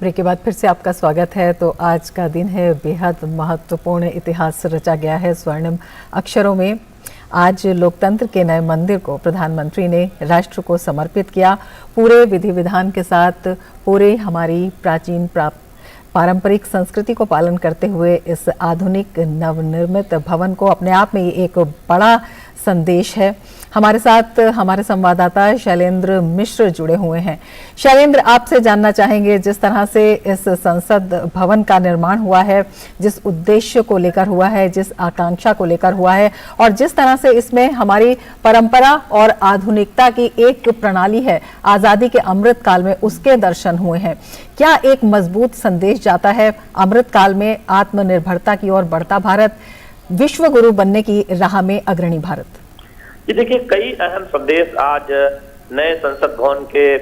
Break के बाद फिर से आपका स्वागत है। तो आज का दिन है बेहद महत्वपूर्ण, इतिहास रचा गया है स्वर्णिम अक्षरों में। आज लोकतंत्र के नए मंदिर को प्रधानमंत्री ने राष्ट्र को समर्पित किया। पूरे विधि विधान के साथ पूरे हमारी प्राचीन पारंपरिक संस्कृति को पालन करते हुए इस आधुनिक नवनिर्मित भवन को अपने आप में एक बड़ा संदेश है। हमारे साथ हमारे संवाददाता शैलेंद्र मिश्र जुड़े हुए हैं। शैलेंद्र, आपसे जानना चाहेंगे, जिस तरह से इस संसद भवन का निर्माण हुआ है, जिस उद्देश्य को लेकर हुआ है, जिस आकांक्षा को लेकर हुआ है और जिस तरह से इसमें हमारी परंपरा और आधुनिकता की एक प्रणाली है, आजादी के अमृत काल में उसके दर्शन हुए हैं। क्या एक मजबूत संदेश जाता है अमृत काल में आत्मनिर्भरता की ओर बढ़ता भारत, विश्व गुरु बनने की राह में अग्रणी भारत? ये देखिए, कई अहम संदेश आज नए संसद भवन के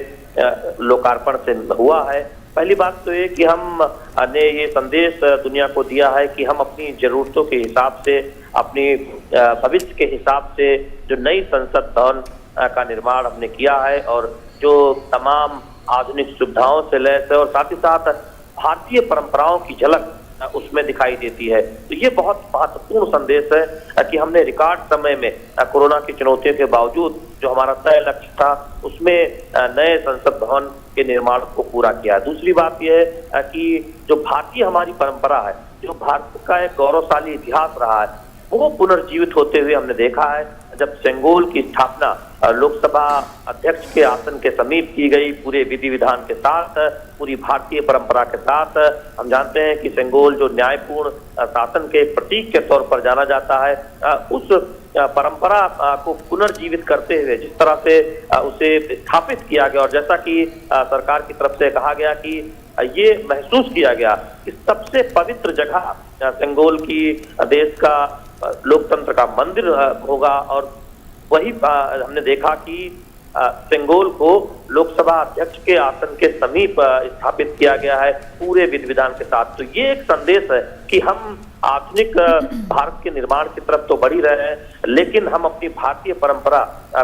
लोकार्पण से हुआ है। पहली बात तो ये कि हमने ये संदेश दुनिया को दिया है कि हम अपनी जरूरतों के हिसाब से, अपनी भविष्य के हिसाब से जो नई संसद भवन का निर्माण हमने किया है और जो तमाम आधुनिक सुविधाओं से लैस है और साथ ही साथ भारतीय परंपराओं की झलक उसमें दिखाई देती है। तो ये बहुत महत्वपूर्ण संदेश है कि हमने रिकॉर्ड समय में कोरोना की चुनौतियों के बावजूद जो हमारा तय लक्ष्य था उसमें नए संसद भवन के निर्माण को पूरा किया। दूसरी बात यह है कि जो भारतीय हमारी परंपरा है, जो भारत का एक गौरवशाली इतिहास रहा है, वो पुनर्जीवित होते हुए हमने देखा है। जब सेंगोल की स्थापना लोकसभा अध्यक्ष के आसन के समीप की गई, पूरे विधि विधान के साथ, पूरी भारतीय परंपरा के साथ, हम जानते हैं कि सेंगोल जो न्यायपूर्ण शासन के प्रतीक के तौर पर जाना जाता है, उस परंपरा को पुनर्जीवित करते हुए जिस तरह से उसे स्थापित किया गया और जैसा कि सरकार की तरफ से कहा गया कि ये महसूस किया गया कि सबसे पवित्र जगह सेंगोल की देश का लोकतंत्र का मंदिर होगा और वही हमने देखा कि सेंगोल को लोकसभा अध्यक्ष के आसन के समीप स्थापित किया गया है पूरे विधि विधान के साथ। तो ये एक संदेश है कि हम आधुनिक भारत के निर्माण की तरफ तो बढ़ ही रहे हैं, लेकिन हम अपनी भारतीय परंपरा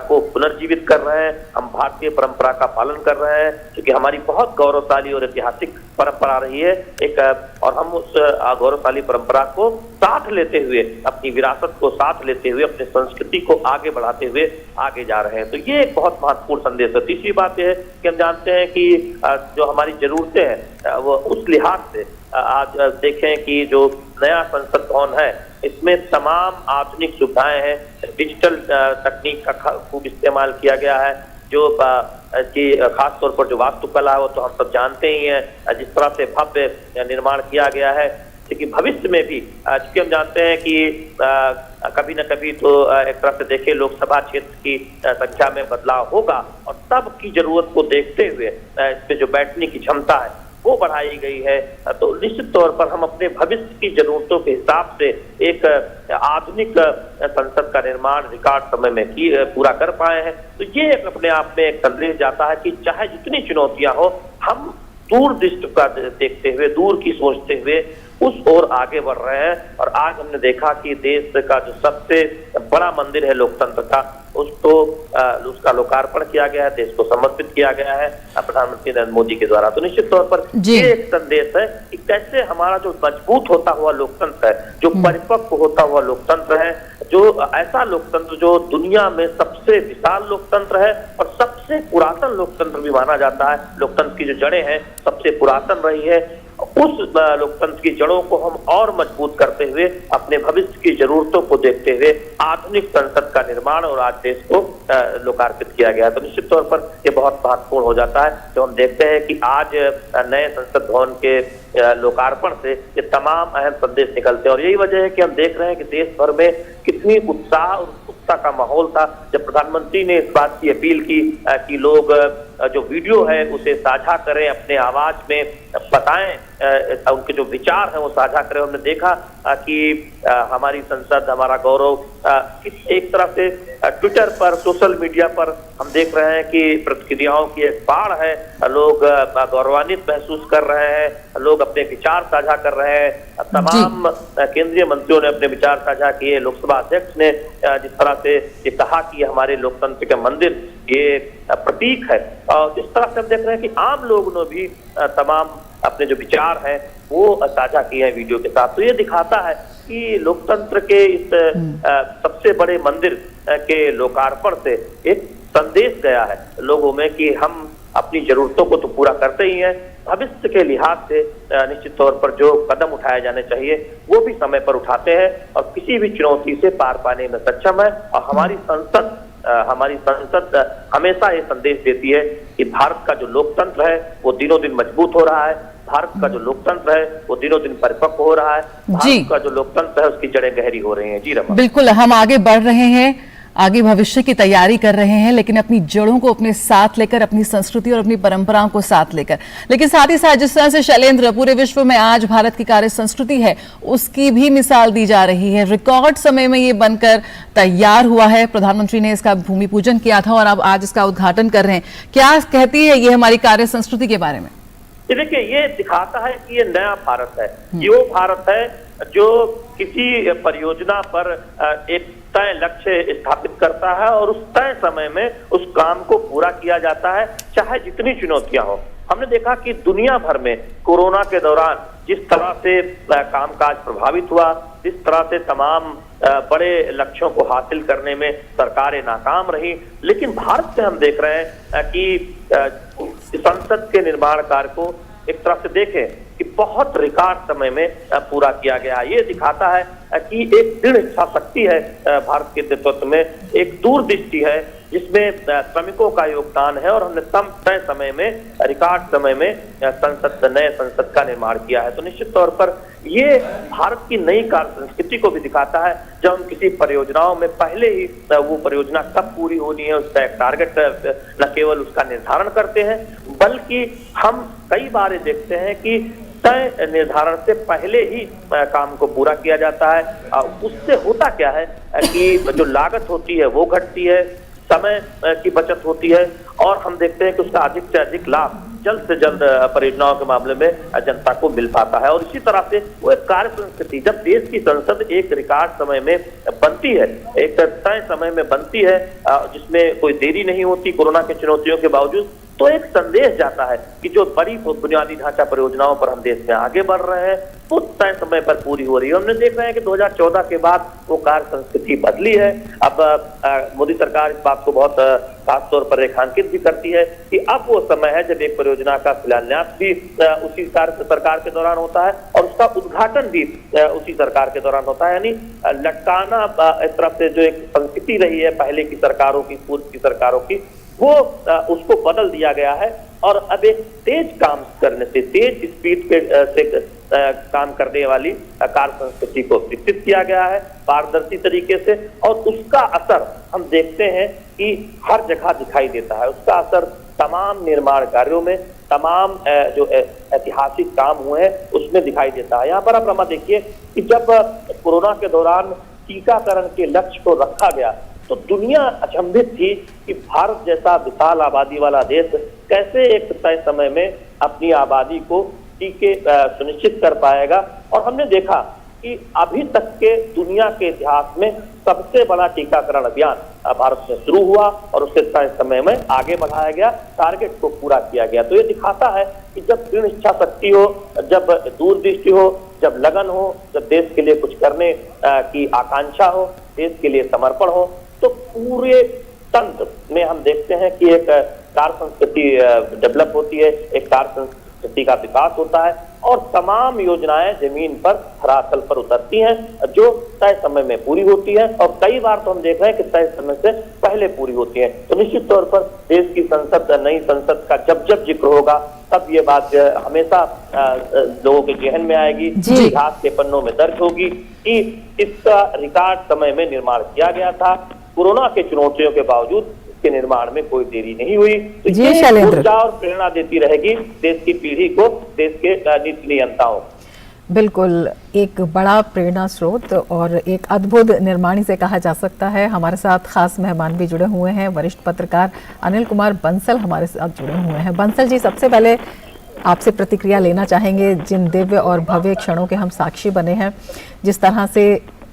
को पुनर्जीवित कर रहे हैं। हम भारतीय परंपरा का पालन कर रहे हैं क्योंकि हमारी बहुत गौरवशाली और ऐतिहासिक परंपरा रही है एक, और हम उस गौरवशाली परंपरा को साथ लेते हुए, अपनी विरासत को साथ लेते हुए, अपनी संस्कृति को आगे बढ़ाते हुए आगे जा रहे हैं। तो ये एक बहुत महत्वपूर्ण संदेश है। तीसरी बात यह है कि हम जानते हैं कि जो हमारी जरूरतें हैं वो उस लिहाज से आज देखें कि जो नया संसद भवन है इसमें तमाम आधुनिक सुविधाएं हैं, डिजिटल तकनीक का खूब इस्तेमाल किया गया है। जो कि खास तौर पर जो वास्तुकला है वो तो हम सब जानते ही हैं, जिस तरह से भव्य निर्माण किया गया है, लेकिन भविष्य में भी चूंकि हम जानते हैं कि कभी न कभी तो एक तरह से देखें लोकसभा क्षेत्र की संख्या में बदलाव होगा और तब की जरूरत को देखते हुए इसमें जो बैठने की क्षमता है वो बढ़ाई गई है। तो निश्चित तौर पर हम अपने भविष्य की जरूरतों के हिसाब से एक आधुनिक संसद का निर्माण रिकॉर्ड समय में पूरा कर पाए हैं। तो ये अपने आप में एक संदेश जाता है कि चाहे जितनी चुनौतियां हो, हम दूरदृष्टि का देखते हुए, दूर की सोचते हुए उस ओर आगे बढ़ रहे हैं। और आज हमने देखा कि देश का जो सबसे बड़ा मंदिर है लोकतंत्र का, उसका लोकार्पण किया गया है, देश को समर्पित किया गया है प्रधानमंत्री नरेंद्र मोदी के द्वारा। तो निश्चित तौर पर ये एक संदेश है कि कैसे हमारा जो मजबूत होता हुआ लोकतंत्र है, जो परिपक्व होता हुआ लोकतंत्र है, जो ऐसा लोकतंत्र जो दुनिया में सबसे विशाल लोकतंत्र है और सबसे पुरातन लोकतंत्र भी माना जाता है, लोकतंत्र की जो जड़ें हैं सबसे पुरातन रही है, उस लोकतंत्र की जड़ों को हम और मजबूत करते हुए अपने भविष्य की जरूरतों को देखते हुए आधुनिक संसद का निर्माण और आज देश को लोकार्पित किया गया। तो निश्चित तौर पर ये बहुत महत्वपूर्ण हो जाता है जो हम देखते हैं कि आज नए संसद भवन के लोकार्पण से ये तमाम अहम संदेश निकलते हैं। और यही वजह है कि हम देख रहे हैं कि देश भर में कितनी उत्साह और उत्सुकता का माहौल था जब प्रधानमंत्री ने इस बात की अपील की कि लोग जो वीडियो है उसे साझा करें, अपने आवाज में बताएं, उनके जो विचार हैं वो साझा करें। हमने देखा कि हमारी संसद, हमारा गौरव एक तरह से ट्विटर पर, सोशल मीडिया पर हम देख रहे हैं कि प्रतिक्रियाओं की एक बाढ़ है। लोग गौरवान्वित महसूस कर रहे हैं, लोग अपने विचार साझा कर रहे हैं। तमाम केंद्रीय मंत्रियों ने अपने विचार साझा किए। लोकसभा अध्यक्ष ने जिस तरह से ये कहा कि हमारे लोकतंत्र के मंदिर ये प्रतीक है, और जिस तरह से हम देख रहे हैं कि आम लोगों ने भी तमाम अपने जो विचार हैं वो साझा किए हैं वीडियो के साथ। तो ये दिखाता है कि लोकतंत्र के इस सबसे बड़े मंदिर के लोकार्पण से एक संदेश गया है लोगों में कि हम अपनी जरूरतों को तो पूरा करते ही हैं, भविष्य के लिहाज से निश्चित तौर पर जो कदम उठाए जाने चाहिए वो भी समय पर उठाते हैं और किसी भी चुनौती से पार पाने में सक्षम है। और हमारी संसद हमेशा ये संदेश देती है कि भारत का जो लोकतंत्र है वो दिनों दिन मजबूत हो रहा है, भारत का जो लोकतंत्र है वो दिनों दिन परिपक्व हो रहा है, भारत का जो लोकतंत्र है उसकी जड़ें गहरी हो रही हैं। जी रमा, बिल्कुल, हम आगे बढ़ रहे हैं, आगे भविष्य की तैयारी कर रहे हैं, लेकिन अपनी जड़ों को अपने साथ लेकर, अपनी संस्कृति और अपनी परंपराओं को साथ लेकर। लेकिन साथ ही साथ जिस तरह से शैलेंद्र पूरे विश्व में आज भारत की कार्य संस्कृति है उसकी भी मिसाल दी जा रही है। रिकॉर्ड समय में ये बनकर तैयार हुआ है, प्रधानमंत्री ने इसका भूमि पूजन किया था और अब आज इसका उद्घाटन कर रहे हैं। क्या कहती है ये हमारी कार्य संस्कृति के बारे में? देखिए, ये दिखाता है कि ये नया भारत है, ये वो भारत है जो किसी परियोजना पर एक तय लक्ष्य स्थापित करता है और उस तय समय में उस काम को पूरा किया जाता है, चाहे जितनी चुनौतियां हो। हमने देखा कि दुनिया भर में कोरोना के दौरान जिस तरह से कामकाज प्रभावित हुआ, जिस तरह से तमाम बड़े लक्ष्यों को हासिल करने में सरकारें नाकाम रही, लेकिन भारत से हम देख रहे हैं कि संसद के निर्माण कार्य को एक तरह से देखें कि बहुत रिकॉर्ड समय में पूरा किया गया। ये दिखाता है कि एक दृढ़ इच्छा शक्ति है भारत के नेतृत्व में, एक दूरदृष्टि है जिसमें श्रमिकों का योगदान है और हमने तय समय में, रिकॉर्ड समय में नए संसद का निर्माण किया है। तो निश्चित तौर पर ये भारत की नई कार्य संस्कृति को भी दिखाता है, जब हम किसी परियोजनाओं में पहले ही वो परियोजना कब पूरी होनी है उसका एक टारगेट न केवल उसका निर्धारण करते हैं, बल्कि हम कई बार देखते हैं कि तय निर्धारण से पहले ही काम को पूरा किया जाता है। उससे होता क्या है कि जो लागत होती है वो घटती है, समय की बचत होती है और हम देखते हैं कि उसका अधिक से अधिक लाभ जल्द से जल्द परियोजनाओं के मामले में जनता को मिल पाता है। और इसी तरह से वो एक कार्य संस्कृति, जब देश की संसद एक रिकॉर्ड समय में बनती है, एक तय समय में बनती है जिसमें कोई देरी नहीं होती कोरोना की चुनौतियों के बावजूद, तो एक संदेश जाता है कि जो बड़ी बुनियादी ढांचा परियोजनाओं पर हम देश में आगे बढ़ रहे हैं वो तय समय पर पूरी हो रही है। हमने देख रहे हैं कि 2014 के बाद वो कार्य संस्कृति बदली है। अब मोदी सरकार इस बात को बहुत खास तौर पर रेखांकित भी करती है कि अब वो समय है जब एक परियोजना का शिलान्यास भी उसी सरकार के दौरान होता है और उसका उद्घाटन भी उसी सरकार के दौरान होता है। यानी लटकाना इस तरफ से जो एक संस्कृति रही है पहले की सरकारों की, पूर्व की सरकारों की, वो उसको बदल दिया गया है और अब एक तेज काम करने से, तेज स्पीड से काम करने वाली कार्य संस्कृति को विकसित किया गया है पारदर्शी तरीके से और उसका असर हम देखते हैं कि हर जगह दिखाई देता है। उसका असर तमाम निर्माण कार्यों में, तमाम जो ऐतिहासिक काम हुए हैं उसमें दिखाई देता है। यहाँ पर आप रमा देखिए कि जब कोरोना के दौरान टीकाकरण के लक्ष्य को रखा गया तो दुनिया अचंभित थी कि भारत जैसा विशाल आबादी वाला देश कैसे एक तय समय में अपनी आबादी को टीके सुनिश्चित कर पाएगा। और हमने देखा कि अभी तक के दुनिया के इतिहास में सबसे बड़ा टीकाकरण अभियान भारत में शुरू हुआ और उससे तय समय में आगे बढ़ाया गया, टारगेट को पूरा किया गया। तो ये दिखाता है कि जब दृढ़ इच्छा शक्ति हो, जब दूरदृष्टि हो, जब लगन हो, जब देश के लिए कुछ करने की आकांक्षा हो, देश के लिए समर्पण हो, तो पूरे तंत्र में हम देखते हैं कि एक कार्य संस्कृति डेवलप होती है, एक कार्य संस्कृति का विकास होता है और तमाम योजनाएं जमीन पर धरातल पर उतरती हैं जो तय समय में पूरी होती है और कई बार तो हम देख रहे हैं कि तय समय से पहले पूरी होती है। तो निश्चित तौर पर देश की संसद, नई संसद का जब जब जिक्र होगा तब ये बात हमेशा लोगों के जहन में आएगी, इतिहास के पन्नों में दर्ज होगी कि इसका रिकॉर्ड समय में निर्माण किया गया था। कोरोना के चुनौतियों के बावजूद इसके निर्माण में कोई देरी नहीं हुई। तो ये ऊर्जा और प्रेरणा देती रहेगी देश की पीढ़ी को, देश के नीति नियंताओं। बिल्कुल, एक बड़ा प्रेरणा स्रोत और एक अद्भुत निर्माण से कहा जा सकता है। हमारे साथ खास मेहमान भी जुड़े हुए हैं, वरिष्ठ पत्रकार अनिल कुमार बंसल हमारे साथ जुड़े हुए हैं। बंसल जी, सबसे पहले आपसे प्रतिक्रिया लेना चाहेंगे जिन दिव्य और भव्य क्षणों के हम साक्षी बने हैं, जिस तरह से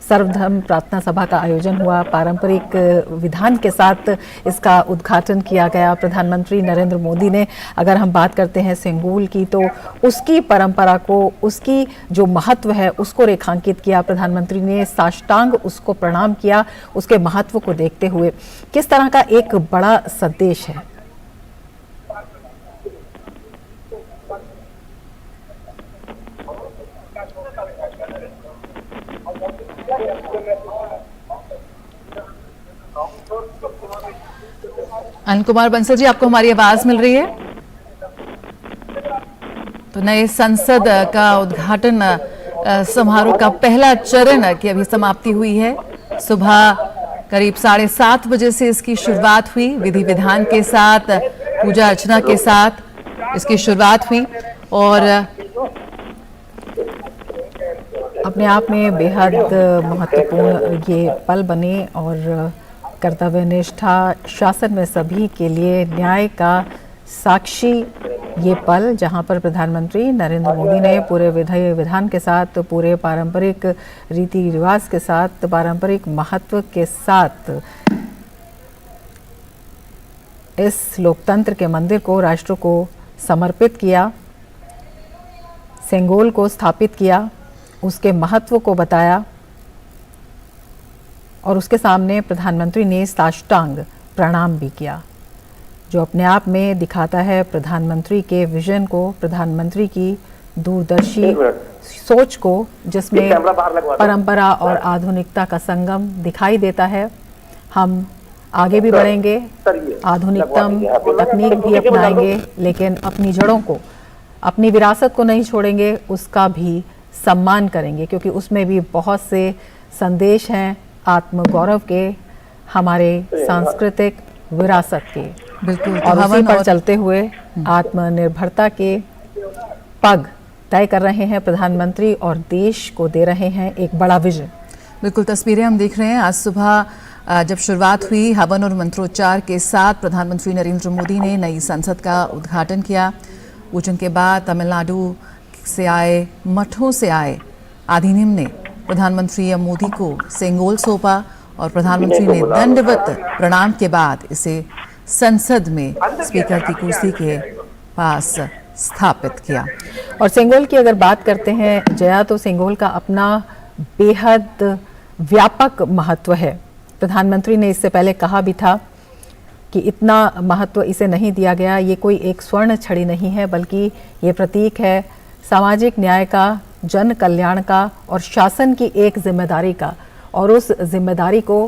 सर्वधर्म प्रार्थना सभा का आयोजन हुआ। पारंपरिक विधान के साथ इसका उद्घाटन किया गया। प्रधानमंत्री नरेंद्र मोदी ने, अगर हम बात करते हैं सेंगोल की, तो उसकी परंपरा को, उसकी जो महत्व है उसको रेखांकित किया। प्रधानमंत्री ने साष्टांग उसको प्रणाम किया, उसके महत्व को देखते हुए। किस तरह का एक बड़ा संदेश है। अनिल कुमार बंसल जी, आपको हमारी आवाज मिल रही है? तो नए संसद का उद्घाटन समारोह का पहला चरण की अभी समाप्ति हुई है। सुबह करीब 7:30 बजे से इसकी शुरुआत हुई। विधि विधान के साथ, पूजा अर्चना के साथ इसकी शुरुआत हुई और अपने आप में बेहद महत्वपूर्ण ये पल बने और कर्तव्य निष्ठा, शासन में सभी के लिए न्याय का साक्षी ये पल, जहां पर प्रधानमंत्री नरेंद्र मोदी ने पूरे विधि विधान के साथ, पूरे पारंपरिक रीति रिवाज के साथ, पारंपरिक महत्व के साथ इस लोकतंत्र के मंदिर को, राष्ट्र को समर्पित किया, सेंगोल को स्थापित किया, उसके महत्व को बताया और उसके सामने प्रधानमंत्री ने साष्टांग प्रणाम भी किया, जो अपने आप में दिखाता है प्रधानमंत्री के विजन को, प्रधानमंत्री की दूरदर्शी सोच को, जिसमें परंपरा और आधुनिकता का संगम दिखाई देता है। हम आगे भी बढ़ेंगे, आधुनिकतम तकनीक भी अपनाएंगे, लेकिन अपनी जड़ों को, अपनी विरासत को नहीं छोड़ेंगे, उसका भी सम्मान करेंगे, क्योंकि उसमें भी बहुत से संदेश हैं आत्मगौरव के, हमारे सांस्कृतिक विरासत के। बिल्कुल, और उसी पर चलते हुए आत्मनिर्भरता के पग तय कर रहे हैं प्रधानमंत्री और देश को दे रहे हैं एक बड़ा विजन। बिल्कुल, तस्वीरें हम देख रहे हैं। आज सुबह जब शुरुआत हुई हवन और मंत्रोच्चार के साथ, प्रधानमंत्री नरेंद्र मोदी ने नई संसद का उद्घाटन किया। पूजन के बाद तमिलनाडु से आए, मठों से आए अधिनियम ने प्रधानमंत्री मोदी को सेंगोल सौंपा और प्रधानमंत्री ने दंडवत प्रणाम के बाद इसे संसद में स्पीकर की कुर्सी के पास स्थापित किया। और सेंगोल की अगर बात करते हैं जया, तो सेंगोल का अपना बेहद व्यापक महत्व है। प्रधानमंत्री ने इससे पहले कहा भी था कि इतना महत्व इसे नहीं दिया गया, ये कोई एक स्वर्ण छड़ी नहीं है, बल्कि ये प्रतीक है सामाजिक न्याय का, जन कल्याण का और शासन की एक जिम्मेदारी का। और उस जिम्मेदारी को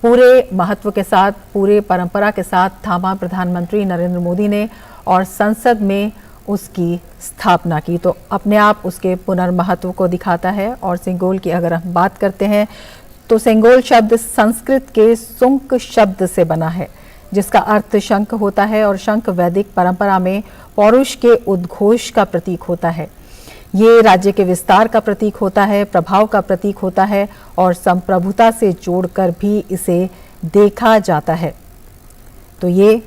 पूरे महत्व के साथ, पूरे परंपरा के साथ थामा प्रधानमंत्री नरेंद्र मोदी ने और संसद में उसकी स्थापना की। तो अपने आप उसके पुनर्महत्व को दिखाता है। और सेंगोल की अगर हम बात करते हैं तो सेंगोल शब्द संस्कृत के सुंक शब्द से बना है, जिसका अर्थ शंख होता है और शंख वैदिक परंपरा में पौरुष के उद्घोष का प्रतीक होता है। ये राज्य के विस्तार का प्रतीक होता है, प्रभाव का प्रतीक होता है और संप्रभुता से जोड़कर भी इसे देखा जाता है। तो ये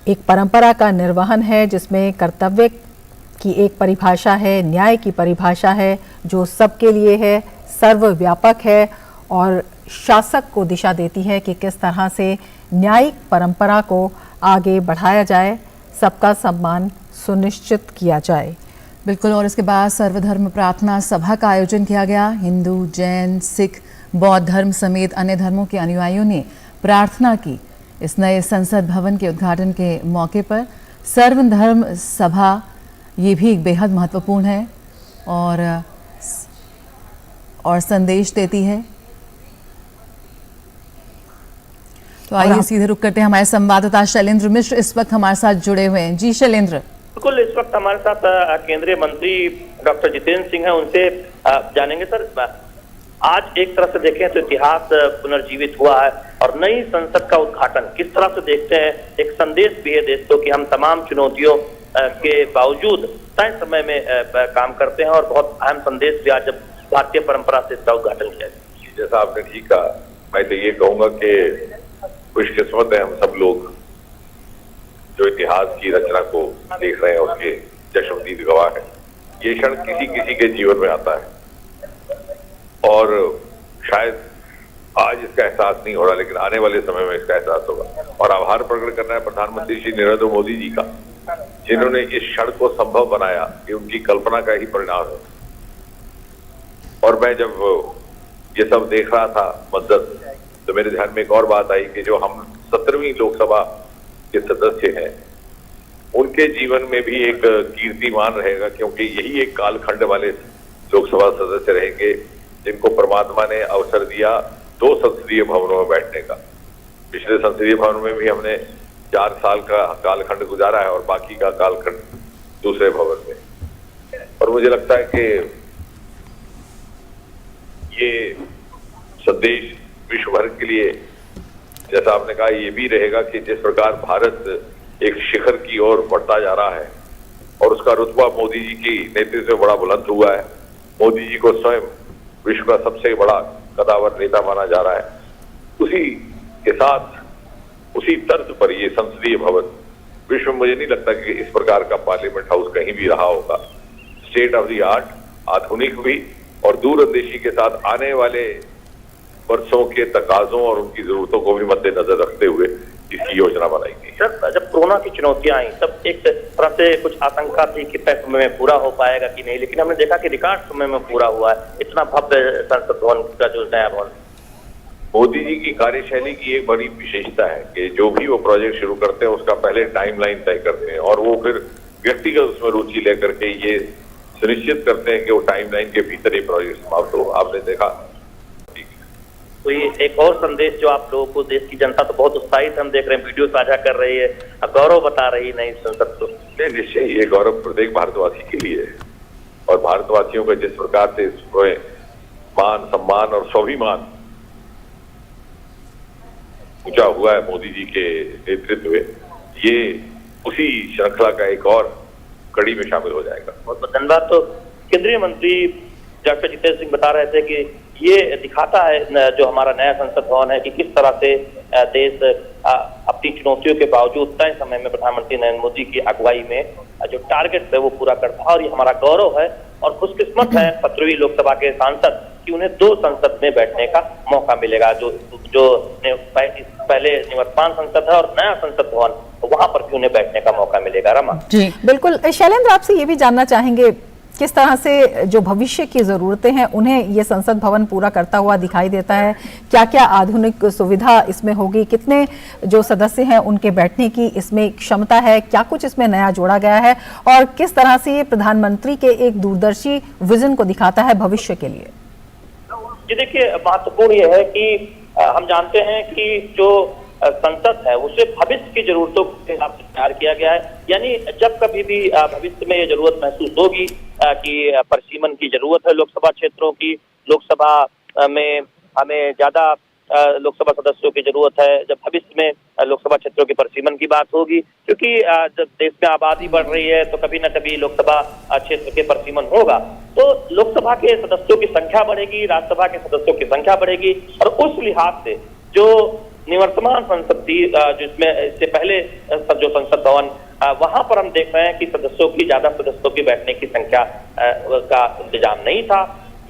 एक परंपरा का निर्वहन है, जिसमें कर्तव्य की एक परिभाषा है, न्याय की परिभाषा है, जो सबके लिए है, सर्वव्यापक है और शासक को दिशा देती है कि किस तरह से न्यायिक परंपरा को आगे बढ़ाया जाए, सबका सम्मान सुनिश्चित किया जाए। बिल्कुल, और इसके बाद सर्वधर्म प्रार्थना सभा का आयोजन किया गया। हिंदू, जैन, सिख, बौद्ध धर्म समेत अन्य धर्मों के अनुयायियों ने प्रार्थना की। इस नए संसद भवन के उद्घाटन के मौके पर सर्वधर्म सभा ये भी एक बेहद महत्वपूर्ण है और संदेश देती है। तो आइए सीधे रुक करते हैं, हमारे संवाददाता शैलेंद्र मिश्र इस वक्त हमारे साथ जुड़े हुए हैं। जी शैलेंद्र। बिल्कुल, इस वक्त हमारे साथ केंद्रीय मंत्री डॉक्टर जितेंद्र सिंह हैं, उनसे जानेंगे। सर, आज एक तरह से देखें तो इतिहास पुनर्जीवित हुआ है और नई संसद का उद्घाटन किस तरह से देखते हैं? एक संदेश भी है देश को कि हम तमाम चुनौतियों के बावजूद तय समय में काम करते हैं और बहुत अहम संदेश भी आज जब भारतीय परंपरा से इसका उद्घाटन किया है। जैसा आपने ठीक कहा, मैं तो ये कहूंगा कि खुशकिस्मत है हम सब लोग जो इतिहास की रचना को देख रहे हैं, उसके चश्मदीद गवाह है। ये क्षण किसी किसी के जीवन में आता है और शायद आज इसका एहसास नहीं हो रहा, लेकिन आने वाले समय में इसका एहसास होगा। और आभार प्रकट करना है प्रधानमंत्री श्री नरेंद्र मोदी जी का, जिन्होंने इस क्षण को संभव बनाया, कि उनकी कल्पना का ही परिणाम है। और मैं जब ये सब देख रहा था मंजर, तो मेरे ध्यान में एक और बात आई कि जो हम 17वीं लोकसभा के सदस्य हैं, उनके जीवन में भी एक कीर्तिमान रहेगा, क्योंकि यही एक कालखंड वाले लोकसभा सदस्य रहेंगे जिनको परमात्मा ने अवसर दिया 2 संसदीय भवनों में बैठने का। पिछले संसदीय भवन में भी हमने 4 साल का कालखंड गुजारा है, और बाकी का कालखंड दूसरे भवन में। और मुझे लगता है कि ये संदेश विश्व भर के लिए, जैसा आपने कहा, ये भी रहेगा कि जिस प्रकार भारत एक शिखर की ओर बढ़ता जा रहा है और उसका रुतबा मोदी जी की नेतृत्व में बड़ा बुलंद हुआ है, मोदी जी को स्वयं विश्व का सबसे बड़ा कदावर नेता माना जा रहा है, उसी के साथ उसी तर्ज पर ये संसदीय भवन विश्व में मुझे नहीं लगता कि इस प्रकार का पार्लियामेंट हाउस कहीं भी रहा होगा। स्टेट ऑफ द आर्ट, आधुनिक भी और दूरंदेशी के साथ आने वाले वर्षों के तकाजों और उनकी जरूरतों को भी मद्देनजर रखते हुए इसकी योजना बनाई गई। सर, जब कोरोना की चुनौतियां आई तब एक तरह से कुछ आशंका थी कि तय समय में पूरा हो पाएगा कि नहीं, लेकिन हमने देखा कि रिकॉर्ड समय में पूरा हुआ है। इतना भव्य संसद भवन का जो नया भवन, मोदी जी की कार्यशैली की एक बड़ी विशेषता है कि जो भी वो प्रोजेक्ट शुरू करते हैं उसका पहले टाइमलाइन तय करते हैं, और वो फिर व्यक्तिगत उसमें रुचि लेकर के ये सुनिश्चित करते हैं कि वो टाइमलाइन के भीतर ये प्रोजेक्ट समाप्त हो। आपने देखा। तो ये एक और संदेश जो आप लोगों को, देश की जनता तो बहुत उत्साहित हम देख रहे हैं, वीडियो साझा कर रही है, गौरव बता रही नई संसद को। निश्चय ये गौरव प्रत्येक भारतवासी के लिए है, और भारतवासियों का जिस प्रकार से इसमें मान सम्मान और स्वाभिमान ऊंचा हुआ है मोदी जी के नेतृत्व में, ये उसी श्रृंखला का एक और कड़ी में शामिल हो जाएगा। बहुत बहुत धन्यवाद। तो केंद्रीय मंत्री डॉक्टर जितेंद्र सिंह बता रहे थे कि ये दिखाता है जो हमारा नया संसद भवन है कि किस तरह से देश अपनी चुनौतियों के बावजूद तय समय में प्रधानमंत्री नरेंद्र मोदी की अगुवाई में जो टारगेट है वो पूरा करता है। और ये हमारा गौरव है और खुशकिस्मत है 17वीं लोकसभा के सांसद कि उन्हें 2 संसद में बैठने का मौका मिलेगा। जो पहले निवर्तमान संसद है और नया संसद भवन, वहां पर भी उन्हें बैठने का मौका मिलेगा। रमा जी बिल्कुल। शैलेंद्र, आपसे ये भी जानना चाहेंगे किस तरह से जो भविष्य की जरूरतें हैं उन्हें ये संसद भवन पूरा करता हुआ दिखाई देता है? क्या क्या आधुनिक सुविधा इसमें होगी? कितने जो सदस्य हैं उनके बैठने की इसमें क्षमता है? क्या कुछ इसमें नया जोड़ा गया है? और किस तरह से ये प्रधानमंत्री के एक दूरदर्शी विजन को दिखाता है भविष्य के लिए? जी देखिए, महत्वपूर्ण ये है कि हम जानते हैं कि जो संसद है उसे भविष्य की जरूरतों के हिसाब से तैयार किया गया है। यानी जब कभी भी भविष्य में ये जरूरत महसूस होगी कि परिसीमन की जरूरत है लोकसभा क्षेत्रों की, लोकसभा में हमें ज्यादा लोकसभा सदस्यों की जरूरत है, जब भविष्य में लोकसभा क्षेत्रों के परिसीमन की बात होगी, क्योंकि जब देश में आबादी बढ़ रही है तो कभी न कभी लोकसभा क्षेत्र के परिसीमन होगा, तो लोकसभा के सदस्यों की संख्या बढ़ेगी, राज्यसभा के सदस्यों की संख्या बढ़ेगी। और उस लिहाज से जो निवर्तमान संसद थी, जिसमें इससे पहले जो संसद भवन, वहां पर हम देख रहे हैं कि सदस्यों की, ज्यादा सदस्यों की बैठने की संख्या का इंतजाम नहीं था।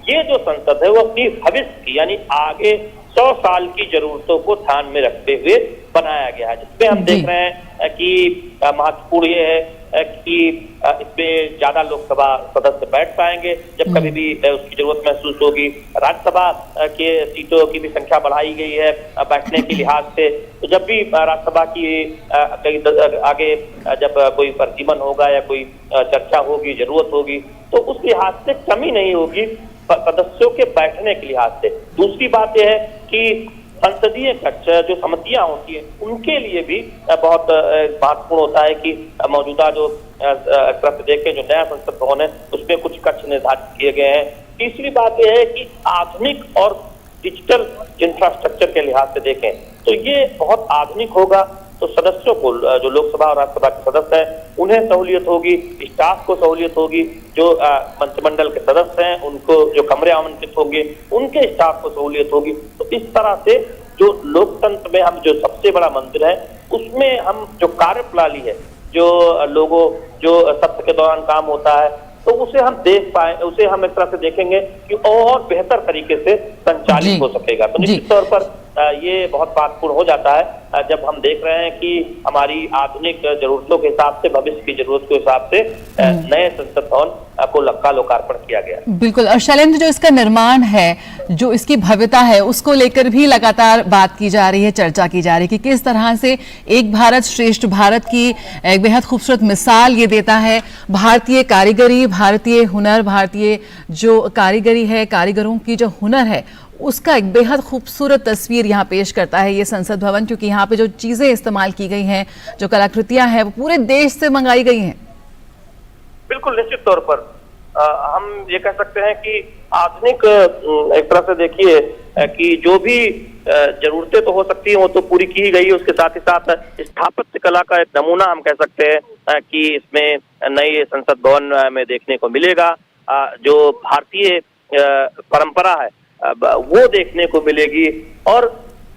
ये जो संसद है वो अपनी भविष्य की, यानी आगे 100 साल की जरूरतों को ध्यान में रखते हुए बनाया गया है, जिसमें हम देख रहे हैं कि महत्वपूर्ण ये है कि इसमें ज्यादा लोकसभा सदस्य बैठ पाएंगे जब कभी भी उसकी जरूरत महसूस होगी। राज्यसभा के सीटों की भी संख्या बढ़ाई गई है बैठने के लिहाज से, तो जब भी राज्यसभा की आगे जब कोई परिसीमन होगा या कोई चर्चा होगी, जरूरत होगी, तो उस लिहाज से कमी नहीं होगी सदस्यों के बैठने के लिहाज से। दूसरी बात यह है कि संसदीय कक्ष जो समितियां होती है उनके लिए भी बहुत महत्वपूर्ण होता है कि मौजूदा जो देखें जो नया संसद भवन है उसमें कुछ कक्ष निर्धारित किए गए हैं। तीसरी बात यह है कि आधुनिक और डिजिटल इंफ्रास्ट्रक्चर के लिहाज से देखें तो ये बहुत आधुनिक होगा, तो सदस्यों को, जो लोकसभा और राज्यसभा के सदस्य हैं उन्हें सहूलियत होगी, स्टाफ को सहूलियत होगी, जो मंत्रिमंडल के सदस्य हैं उनको जो कमरे आवंटित होंगे उनके स्टाफ को सहूलियत होगी। तो इस तरह से जो लोकतंत्र में हम जो सबसे बड़ा मंदिर है उसमें हम जो कार्यप्रणाली है, जो लोगों जो सत्र के दौरान काम होता है, तो उसे हम देख पाए, उसे हम एक तरह से देखेंगे कि और बेहतर तरीके से संचालित हो सकेगा। तो निश्चित तौर पर ये बहुत महत्वपूर्ण हो जाता है जब हम देख रहे हैं कि हमारी आधुनिक जरूरतों के हिसाब से, भविष्य की जरूरत के हिसाब से नए संसद भवन को लोकार्पण किया गया। बिल्कुल। और शैलेंद्र, जो इसका निर्माण है, जो इसकी भव्यता है, उसको लेकर भी लगातार बात की जा रही है, चर्चा की जा रही है कि किस तरह से एक भारत श्रेष्ठ भारत की एक बेहद खूबसूरत मिसाल ये देता है। भारतीय कारीगरी, भारतीय हुनर, भारतीय जो कारीगरी है, कारीगरों की जो हुनर है, उसका एक बेहद खूबसूरत तस्वीर यहाँ पेश करता है ये संसद भवन, क्योंकि यहाँ पे जो चीजें इस्तेमाल की गई हैं, जो कलाकृतियां हैं, वो पूरे देश से मंगाई गई हैं। बिल्कुल, निश्चित तौर पर हम ये कह सकते हैं कि आधुनिक एक तरह से देखिए कि जो भी जरूरतें तो हो सकती हैं वो तो पूरी की ही गई है, उसके साथ ही साथ स्थापत्य कला का एक नमूना हम कह सकते हैं कि इसमें नए संसद भवन में देखने को मिलेगा। जो भारतीय परंपरा है वो देखने को मिलेगी, और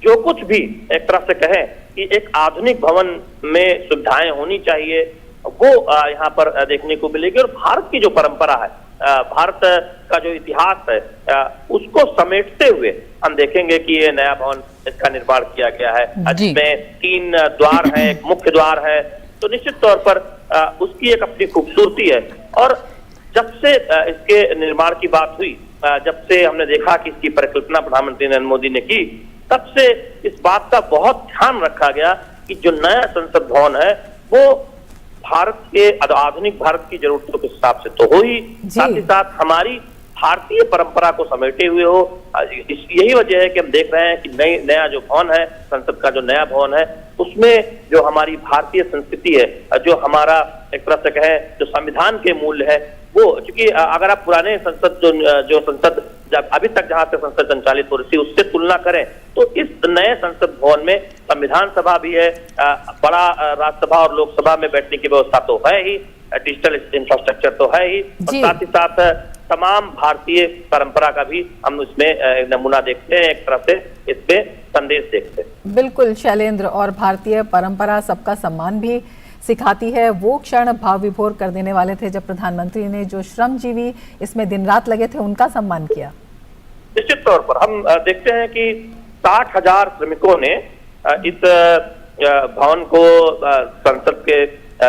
जो कुछ भी एक तरह से कहें कि एक आधुनिक भवन में सुविधाएं होनी चाहिए वो यहाँ पर देखने को मिलेगी। और भारत की जो परंपरा है, भारत का जो इतिहास है, उसको समेटते हुए हम देखेंगे कि ये नया भवन, इसका निर्माण किया गया है, जिसमें 3 द्वार हैं, एक मुख्य द्वार है। तो निश्चित तौर पर उसकी एक अपनी खूबसूरती है। और जब से इसके निर्माण की बात हुई, जब से हमने देखा कि इसकी परिकल्पना प्रधानमंत्री नरेंद्र मोदी ने की, तब से इस बात का बहुत ध्यान रखा गया कि जो नया संसद भवन है वो भारत के, आधुनिक भारत की जरूरतों के हिसाब से तो हो ही, साथ ही साथ हमारी भारतीय परंपरा को समेटे हुए हो। यही वजह है कि हम देख रहे हैं कि नया जो भवन है, संसद का जो नया भवन है, उसमें जो हमारी भारतीय संस्कृति है, जो हमारा एक तरह से कहें जो संविधान के मूल्य है, वो, क्योंकि अगर आप पुराने संसद जो संसद जब अभी तक जहां से संसद संचालित हो रही थी उससे तुलना करें तो इस नए संसद भवन में संविधान सभा भी है, बड़ा राज्यसभा और लोकसभा में बैठने की व्यवस्था तो है ही, डिजिटल इंफ्रास्ट्रक्चर तो है ही, और साथ ही साथ तमाम भारतीय परंपरा का भी हम इसमें नमूना देखते हैं, एक तरह से इसमें संदेश देखते हैं। बिल्कुल शैलेंद्र, और भारतीय परंपरा सबका सम्मान भी सिखाती है। वो क्षण भाव विभोर कर देने वाले थे जब प्रधानमंत्री ने जो श्रमजीवी इसमें दिन रात लगे थे उनका सम्मान किया। निश्चित तौर पर हम देखते हैं कि 60,000 श्रमिकों ने इस भवन को, संसद के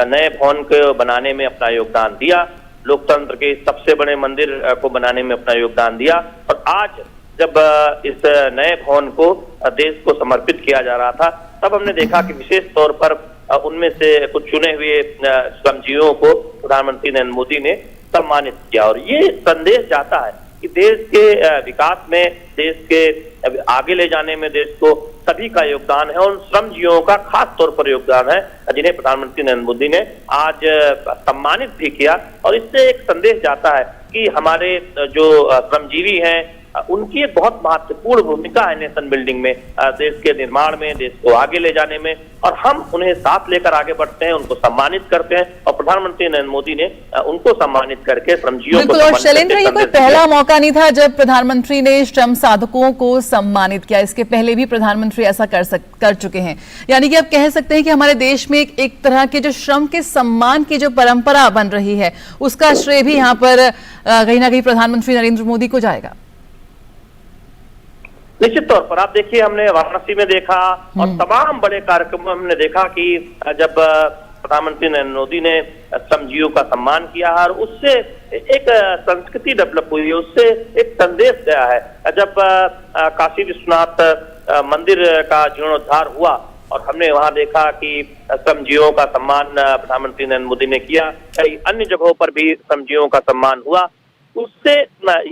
नए भवन को बनाने में अपना योगदान दिया, लोकतंत्र के सबसे बड़े मंदिर को बनाने में अपना योगदान दिया। और आज जब इस नए भवन को देश को समर्पित किया जा रहा था, तब हमने देखा कि विशेष तौर पर उनमें से कुछ चुने हुए श्रमजीवियों को प्रधानमंत्री नरेंद्र मोदी ने सम्मानित किया। और ये संदेश जाता है कि देश के विकास में, देश के आगे ले जाने में देश को सभी का योगदान है, और उन श्रमजीवियों का खास तौर पर योगदान है जिन्हें प्रधानमंत्री नरेंद्र मोदी ने आज सम्मानित भी किया। और इससे एक संदेश जाता है कि हमारे जो श्रमजीवी हैं उनकी एक बहुत महत्वपूर्ण भूमिका है नेशन बिल्डिंग में, देश के निर्माण में, देश को आगे ले जाने में, और हम उन्हें साथ लेकर आगे बढ़ते हैं, उनको सम्मानित करते हैं। और प्रधानमंत्री नरेंद्र मोदी ने उनको सम्मानित करके श्रमजीवियों को, और शैलेंद्र, ये कोई पहला मौका नहीं था जब प्रधानमंत्री ने श्रम साधकों को सम्मानित किया, इसके पहले भी प्रधानमंत्री ऐसा कर चुके हैं। यानी कि आप कह सकते हैं कि हमारे देश में एक तरह के जो श्रम के सम्मान की जो परंपरा बन रही है, उसका श्रेय भी यहाँ पर कहीं ना कहीं प्रधानमंत्री नरेंद्र मोदी को जाएगा। निश्चित तौर पर आप देखिए, हमने वाराणसी में देखा और तमाम बड़े कार्यक्रमों में हमने देखा कि जब प्रधानमंत्री नरेंद्र मोदी ने श्रमजीवियों का सम्मान किया और उससे एक संस्कृति डेवलप हुई है, उससे एक संदेश गया है। जब काशी विश्वनाथ मंदिर का जीर्णोद्धार हुआ और हमने वहां देखा कि श्रमजीवियों का सम्मान प्रधानमंत्री नरेंद्र मोदी ने किया, कई अन्य जगहों पर भी श्रमजीवियों का सम्मान हुआ, उससे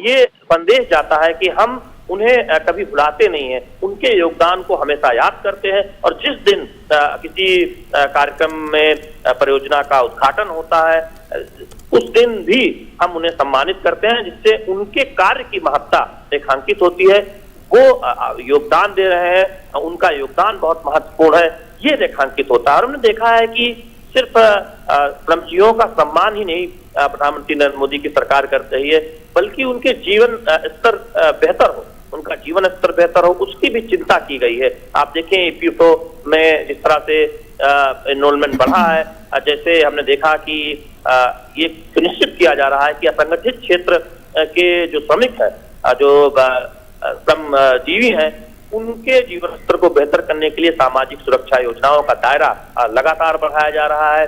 ये संदेश जाता है कि हम उन्हें कभी भुलाते नहीं हैं, उनके योगदान को हमेशा याद करते हैं। और जिस दिन किसी कार्यक्रम में परियोजना का उद्घाटन होता है, उस दिन भी हम उन्हें सम्मानित करते हैं, जिससे उनके कार्य की महत्ता रेखांकित होती है। वो योगदान दे रहे हैं, उनका योगदान बहुत महत्वपूर्ण है, ये रेखांकित होता है। और हमने देखा है कि सिर्फ श्रमजीवियों का सम्मान ही नहीं प्रधानमंत्री नरेंद्र मोदी की सरकार कर रही है, बल्कि उनके जीवन स्तर बेहतर हो, उनका जीवन स्तर बेहतर हो, उसकी भी चिंता की गई है। आप देखें ईपीएफओ में जिस तरह से एनरोलमेंट बढ़ा है। जैसे हमने देखा कि ये सुनिश्चित किया जा रहा है कि असंगठित क्षेत्र के जो श्रमिक है, जो श्रमजीवी हैं, उनके जीवन स्तर को बेहतर करने के लिए सामाजिक सुरक्षा योजनाओं का दायरा लगातार बढ़ाया जा रहा है।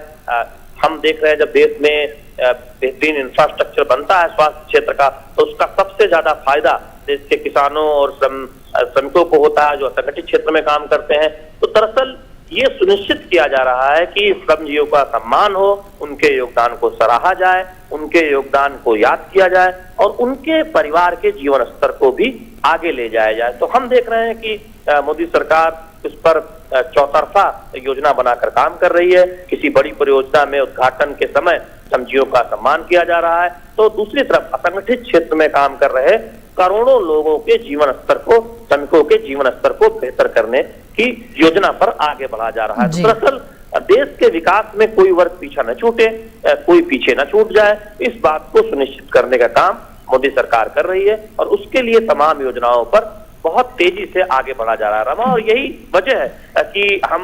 हम देख रहे हैं जब देश में बेहतरीन इंफ्रास्ट्रक्चर बनता है स्वास्थ्य क्षेत्र का, तो उसका सबसे ज्यादा फायदा देश के किसानों और श्रमिकों को होता है जो असंगठित क्षेत्र में काम करते हैं। तो दरअसल ये सुनिश्चित किया जा रहा है कि श्रमजीवियों का सम्मान हो, उनके योगदान को सराहा जाए, उनके योगदान को याद किया जाए और उनके परिवार के जीवन स्तर को भी आगे ले जाया जाए। तो हम देख रहे हैं कि मोदी सरकार इस पर चौतरफा योजना बनाकर काम कर रही है। किसी बड़ी परियोजना में उद्घाटन के समय श्रमजीवियों का सम्मान किया जा रहा है, तो दूसरी तरफ असंगठित क्षेत्र में काम कर रहे करोड़ों लोगों के जीवन स्तर को, श्रमिकों के जीवन स्तर को बेहतर करने की योजना पर आगे बढ़ा जा रहा है। तो दरअसल देश के विकास में कोई वर्ग पीछा न छूटे, कोई पीछे न छूट जाए, इस बात को सुनिश्चित करने का काम मोदी सरकार कर रही है और उसके लिए तमाम योजनाओं पर बहुत तेजी से आगे बढ़ा जा रहा है रमा। और यही वजह है कि हम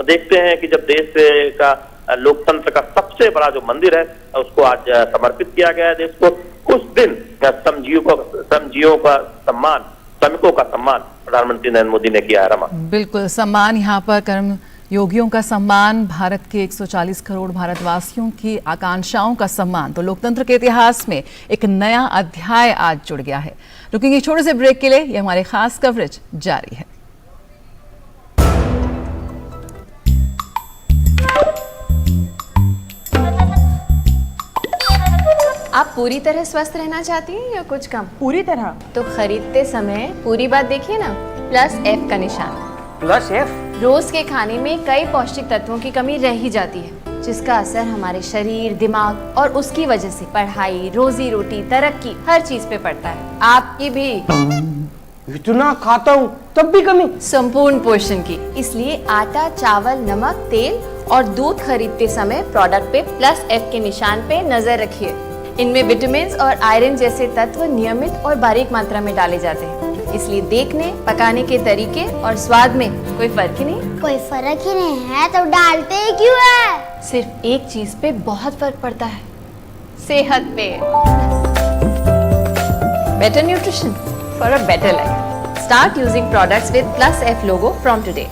देखते हैं कि जब देश का लोकतंत्र का सबसे बड़ा जो मंदिर है उसको आज समर्पित किया गया है देश को, उस दिन श्रमजीवियों का सम्मान, श्रमिकों का सम्मान प्रधानमंत्री नरेंद्र मोदी ने किया है रमा। बिल्कुल, सम्मान यहाँ पर कर्म योगियों का सम्मान, भारत के 140 करोड़ भारतवासियों की आकांक्षाओं का सम्मान। तो लोकतंत्र के इतिहास में एक नया अध्याय आज जुड़ गया है। रुकेंगे छोटे से ब्रेक के लिए, ये हमारी खास कवरेज जारी है। आप पूरी तरह स्वस्थ रहना चाहती हैं या कुछ कम? पूरी तरह। तो खरीदते समय पूरी बात देखिए ना, +F का निशान। +F? रोज के खाने में कई पौष्टिक तत्वों की कमी रह ही जाती है, जिसका असर हमारे शरीर, दिमाग और उसकी वजह से पढ़ाई, रोजी रोटी, तरक्की हर चीज पे पड़ता है। आपकी भी। इतना खाता हूँ तब भी कमी? संपूर्ण पोषण की। इसलिए आटा, चावल, नमक, तेल और दूध खरीदते समय प्रोडक्ट पे +F के निशान पे नजर रखिए। इनमें विटामिन और आयरन जैसे तत्व नियमित और बारीक मात्रा में डाले जाते हैं, इसलिए देखने, पकाने के तरीके और स्वाद में कोई फर्क ही नहीं। कोई फर्क ही नहीं है तो डालते ही क्यों है? सिर्फ एक चीज पे बहुत फर्क पड़ता है, सेहत पे। Better nutrition for a better life. Start using products with +F logo from today.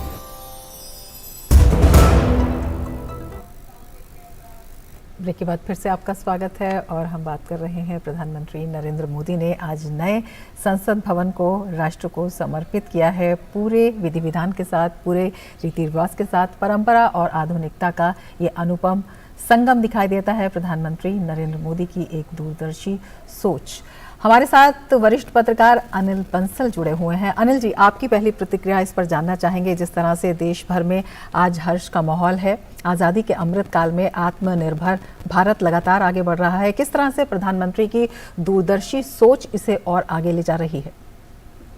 Break के बाद फिर से आपका स्वागत है और हम बात कर रहे हैं प्रधानमंत्री नरेंद्र मोदी ने आज नए संसद भवन को राष्ट्र को समर्पित किया है। पूरे विधि विधान के साथ, पूरे रीति रिवाज के साथ, परंपरा और आधुनिकता का ये अनुपम संगम दिखाई देता है। प्रधानमंत्री नरेंद्र मोदी की एक दूरदर्शी सोच। हमारे साथ वरिष्ठ पत्रकार अनिल बंसल जुड़े हुए हैं। अनिल जी, आपकी पहली प्रतिक्रिया इस पर जानना चाहेंगे। जिस तरह से देश भर में आज हर्ष का माहौल है, आज़ादी के अमृत काल में आत्मनिर्भर भारत लगातार आगे बढ़ रहा है, किस तरह से प्रधानमंत्री की दूरदर्शी सोच इसे और आगे ले जा रही है?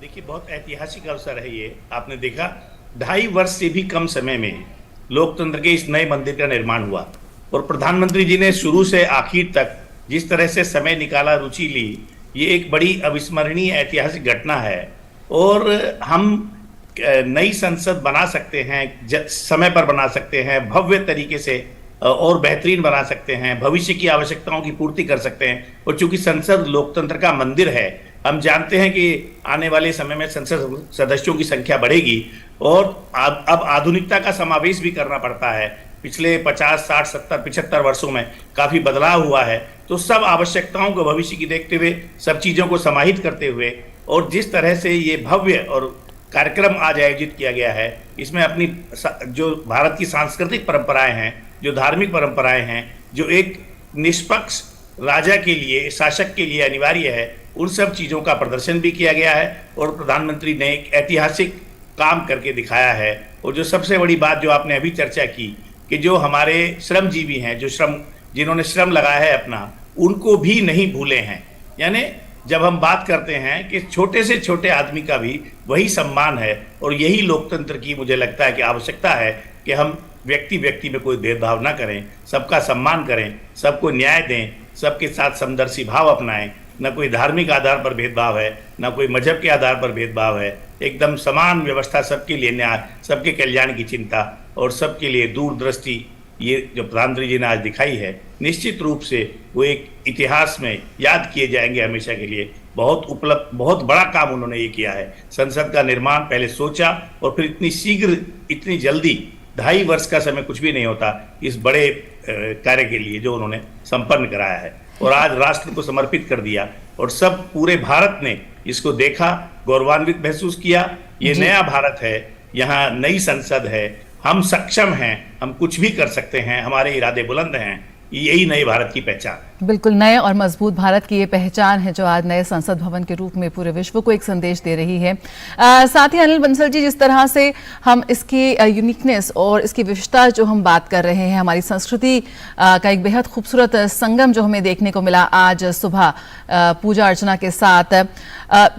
देखिए, बहुत ऐतिहासिक अवसर है ये। आपने देखा 2.5 वर्ष से भी कम समय में लोकतंत्र के इस नए मंदिर का निर्माण हुआ और प्रधानमंत्री जी ने शुरू से आखिर तक जिस तरह से समय निकाला, रुचि ली, ये एक बड़ी अविस्मरणीय ऐतिहासिक घटना है। और हम नई संसद बना सकते हैं, समय पर बना सकते हैं, भव्य तरीके से और बेहतरीन बना सकते हैं, भविष्य की आवश्यकताओं की पूर्ति कर सकते हैं। और चूंकि संसद लोकतंत्र का मंदिर है, हम जानते हैं कि आने वाले समय में संसद सदस्यों की संख्या बढ़ेगी और अब आधुनिकता का समावेश भी करना पड़ता है। पिछले 50, 60, 70, 75 वर्षों में काफी बदलाव हुआ है। तो सब आवश्यकताओं को भविष्य की देखते हुए, सब चीजों को समाहित करते हुए और जिस तरह से ये भव्य और कार्यक्रम आज आयोजित किया गया है, इसमें अपनी जो भारत की सांस्कृतिक परंपराएं हैं, जो धार्मिक परंपराएं हैं, जो एक निष्पक्ष राजा के लिए, शासक के लिए अनिवार्य है, उन सब चीजों का प्रदर्शन भी किया गया है और प्रधानमंत्री ने एक ऐतिहासिक काम करके दिखाया है। और जो सबसे बड़ी बात जो आपने अभी चर्चा की कि जो हमारे श्रमजीवी हैं, जिन्होंने श्रम लगाया है अपना, उनको भी नहीं भूले हैं। यानी जब हम बात करते हैं कि छोटे से छोटे आदमी का भी वही सम्मान है और यही लोकतंत्र की मुझे लगता है कि आवश्यकता है कि हम व्यक्ति में कोई भेदभाव ना करें, सबका सम्मान करें, सबको न्याय दें, सबके साथ समदर्शी भाव अपनाएं। न कोई धार्मिक आधार पर भेदभाव है, न कोई मजहब के आधार पर भेदभाव है एकदम समान व्यवस्था, सबके लिए न्याय, सबके कल्याण की चिंता और सबके लिए दूरदृष्टि, ये जो प्रधानमंत्री जी ने आज दिखाई है, निश्चित रूप से वो एक इतिहास में याद किए जाएंगे हमेशा के लिए। बहुत बड़ा काम उन्होंने ये किया है। संसद का निर्माण पहले सोचा और फिर इतनी शीघ्र, इतनी जल्दी, 2.5 वर्ष का समय कुछ भी नहीं होता इस बड़े कार्य के लिए जो उन्होंने संपन्न कराया है और आज राष्ट्र को समर्पित कर दिया और सब पूरे भारत ने इसको देखा, गौरवान्वित महसूस किया। ये नया भारत है, यहाँ नई संसद है, हम सक्षम हैं, हम कुछ भी कर सकते हैं, हमारे इरादे बुलंद हैं, यही नए भारत की पहचान। बिल्कुल, नए और मजबूत भारत की ये पहचान है जो आज नए संसद भवन के रूप में पूरे विश्व को एक संदेश दे रही है। साथ ही अनिल बंसल जी, जिस तरह से हम इसकी यूनिकनेस और इसकी विविधता जो हम बात कर रहे हैं, हमारी संस्कृति का एक बेहद खूबसूरत संगम जो हमें देखने को मिला आज सुबह पूजा अर्चना के साथ।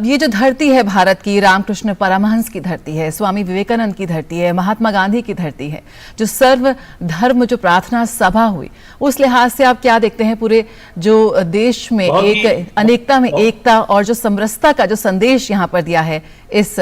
ये जो धरती है भारत की, रामकृष्ण परमहंस की धरती है, स्वामी विवेकानंद की धरती है, महात्मा गांधी की धरती है, जो सर्व धर्म जो प्रार्थना सभा हुई, उस लिहाज से आप क्या देखते हैं पूरे जो देश में एक अनेकता में एकता और जो समरसता का जो संदेश यहाँ पर दिया है इस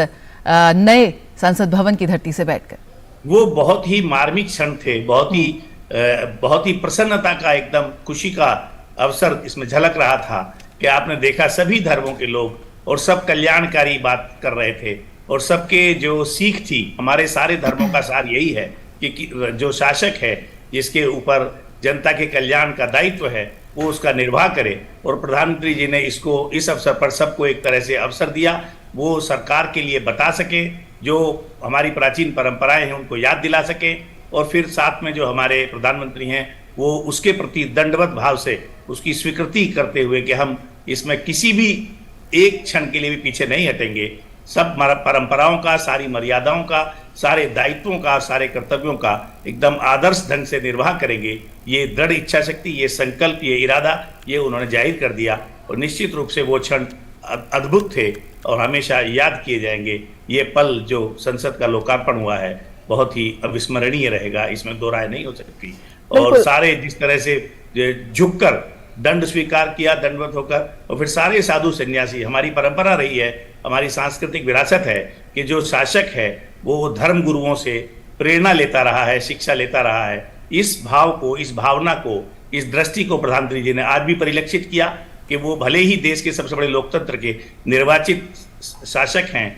नए संसद भवन की धरती से बैठकर? वो बहुत ही मार्मिक क्षण थे, बहुत ही प्रसन्नता का, एकदम खुशी का अवसर इसमें झलक रहा था कि आपने देखा सभी धर्मों के लोग और सब कल्याणकारी बात कर रहे थे और सबके जो सीख थी, हमारे सारे धर्मों का सार यही है कि जो शासक है, जिसके ऊपर जनता के कल्याण का दायित्व है, वो उसका निर्वाह करे। और प्रधानमंत्री जी ने इसको इस अवसर पर सबको एक तरह से अवसर दिया, वो सरकार के लिए बता सके, जो हमारी प्राचीन परंपराएं हैं उनको याद दिला सके और फिर साथ में जो हमारे प्रधानमंत्री हैं वो उसके प्रति दंडवत भाव से उसकी स्वीकृति करते हुए कि हम इसमें किसी भी एक क्षण के लिए भी पीछे नहीं हटेंगे, सब परंपराओं का, सारी मर्यादाओं का, सारे दायित्वों का, सारे कर्तव्यों का एकदम आदर्श ढंग से निर्वाह करेंगे। ये दृढ़ इच्छा शक्ति, ये संकल्प, ये इरादा, ये उन्होंने जाहिर कर दिया और निश्चित रूप से वो क्षण अद्भुत थे और हमेशा याद किए जाएंगे। ये पल जो संसद का लोकार्पण हुआ है बहुत ही अविस्मरणीय रहेगा, इसमें दो राय नहीं हो सकती। और सारे जिस तरह से झुककर दंड स्वीकार किया, दंडवत होकर, और फिर सारे साधु सन्यासी, हमारी परंपरा रही है, हमारी सांस्कृतिक विरासत है कि जो शासक है वो धर्म गुरुओं से प्रेरणा लेता रहा है, शिक्षा लेता रहा है। इस भाव को, इस भावना को, इस दृष्टि को प्रधानमंत्री जी ने आज भी परिलक्षित किया कि वो भले ही देश के सबसे बड़े लोकतंत्र के निर्वाचित शासक हैं,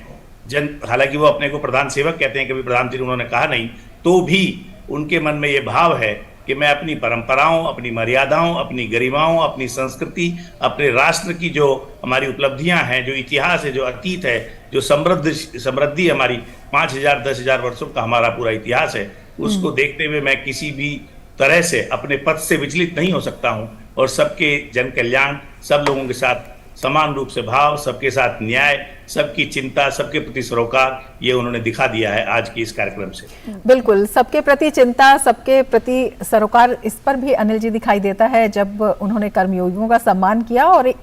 हालांकि वो अपने को प्रधान सेवक कहते हैं, कभी प्रधानमंत्री उन्होंने कहा नहीं, तो भी उनके मन में ये भाव है कि मैं अपनी परंपराओं, अपनी मर्यादाओं, अपनी गरिमाओं, अपनी संस्कृति, अपने राष्ट्र की जो हमारी उपलब्धियां हैं, जो इतिहास है, जो अतीत है, जो समृद्धि हमारी 5,000 10,000 वर्षों का हमारा पूरा इतिहास है, उसको देखते हुए मैं किसी भी तरह से अपने पथ से विचलित नहीं हो सकता हूं और सबके जन कल्याण, सब लोगों के साथ समान रूप से भाव, सबके साथ न्याय, सबकी चिंता, सबके प्रति सरोकार, ये उन्होंने दिखा दिया है आज की इस कार्यक्रम से। बिल्कुल, सबके प्रति चिंता, सबके प्रति सरोकार, इस पर भी अनिल जी दिखाई देता है जब उन्होंने कर्मयोगियों का सम्मान किया। और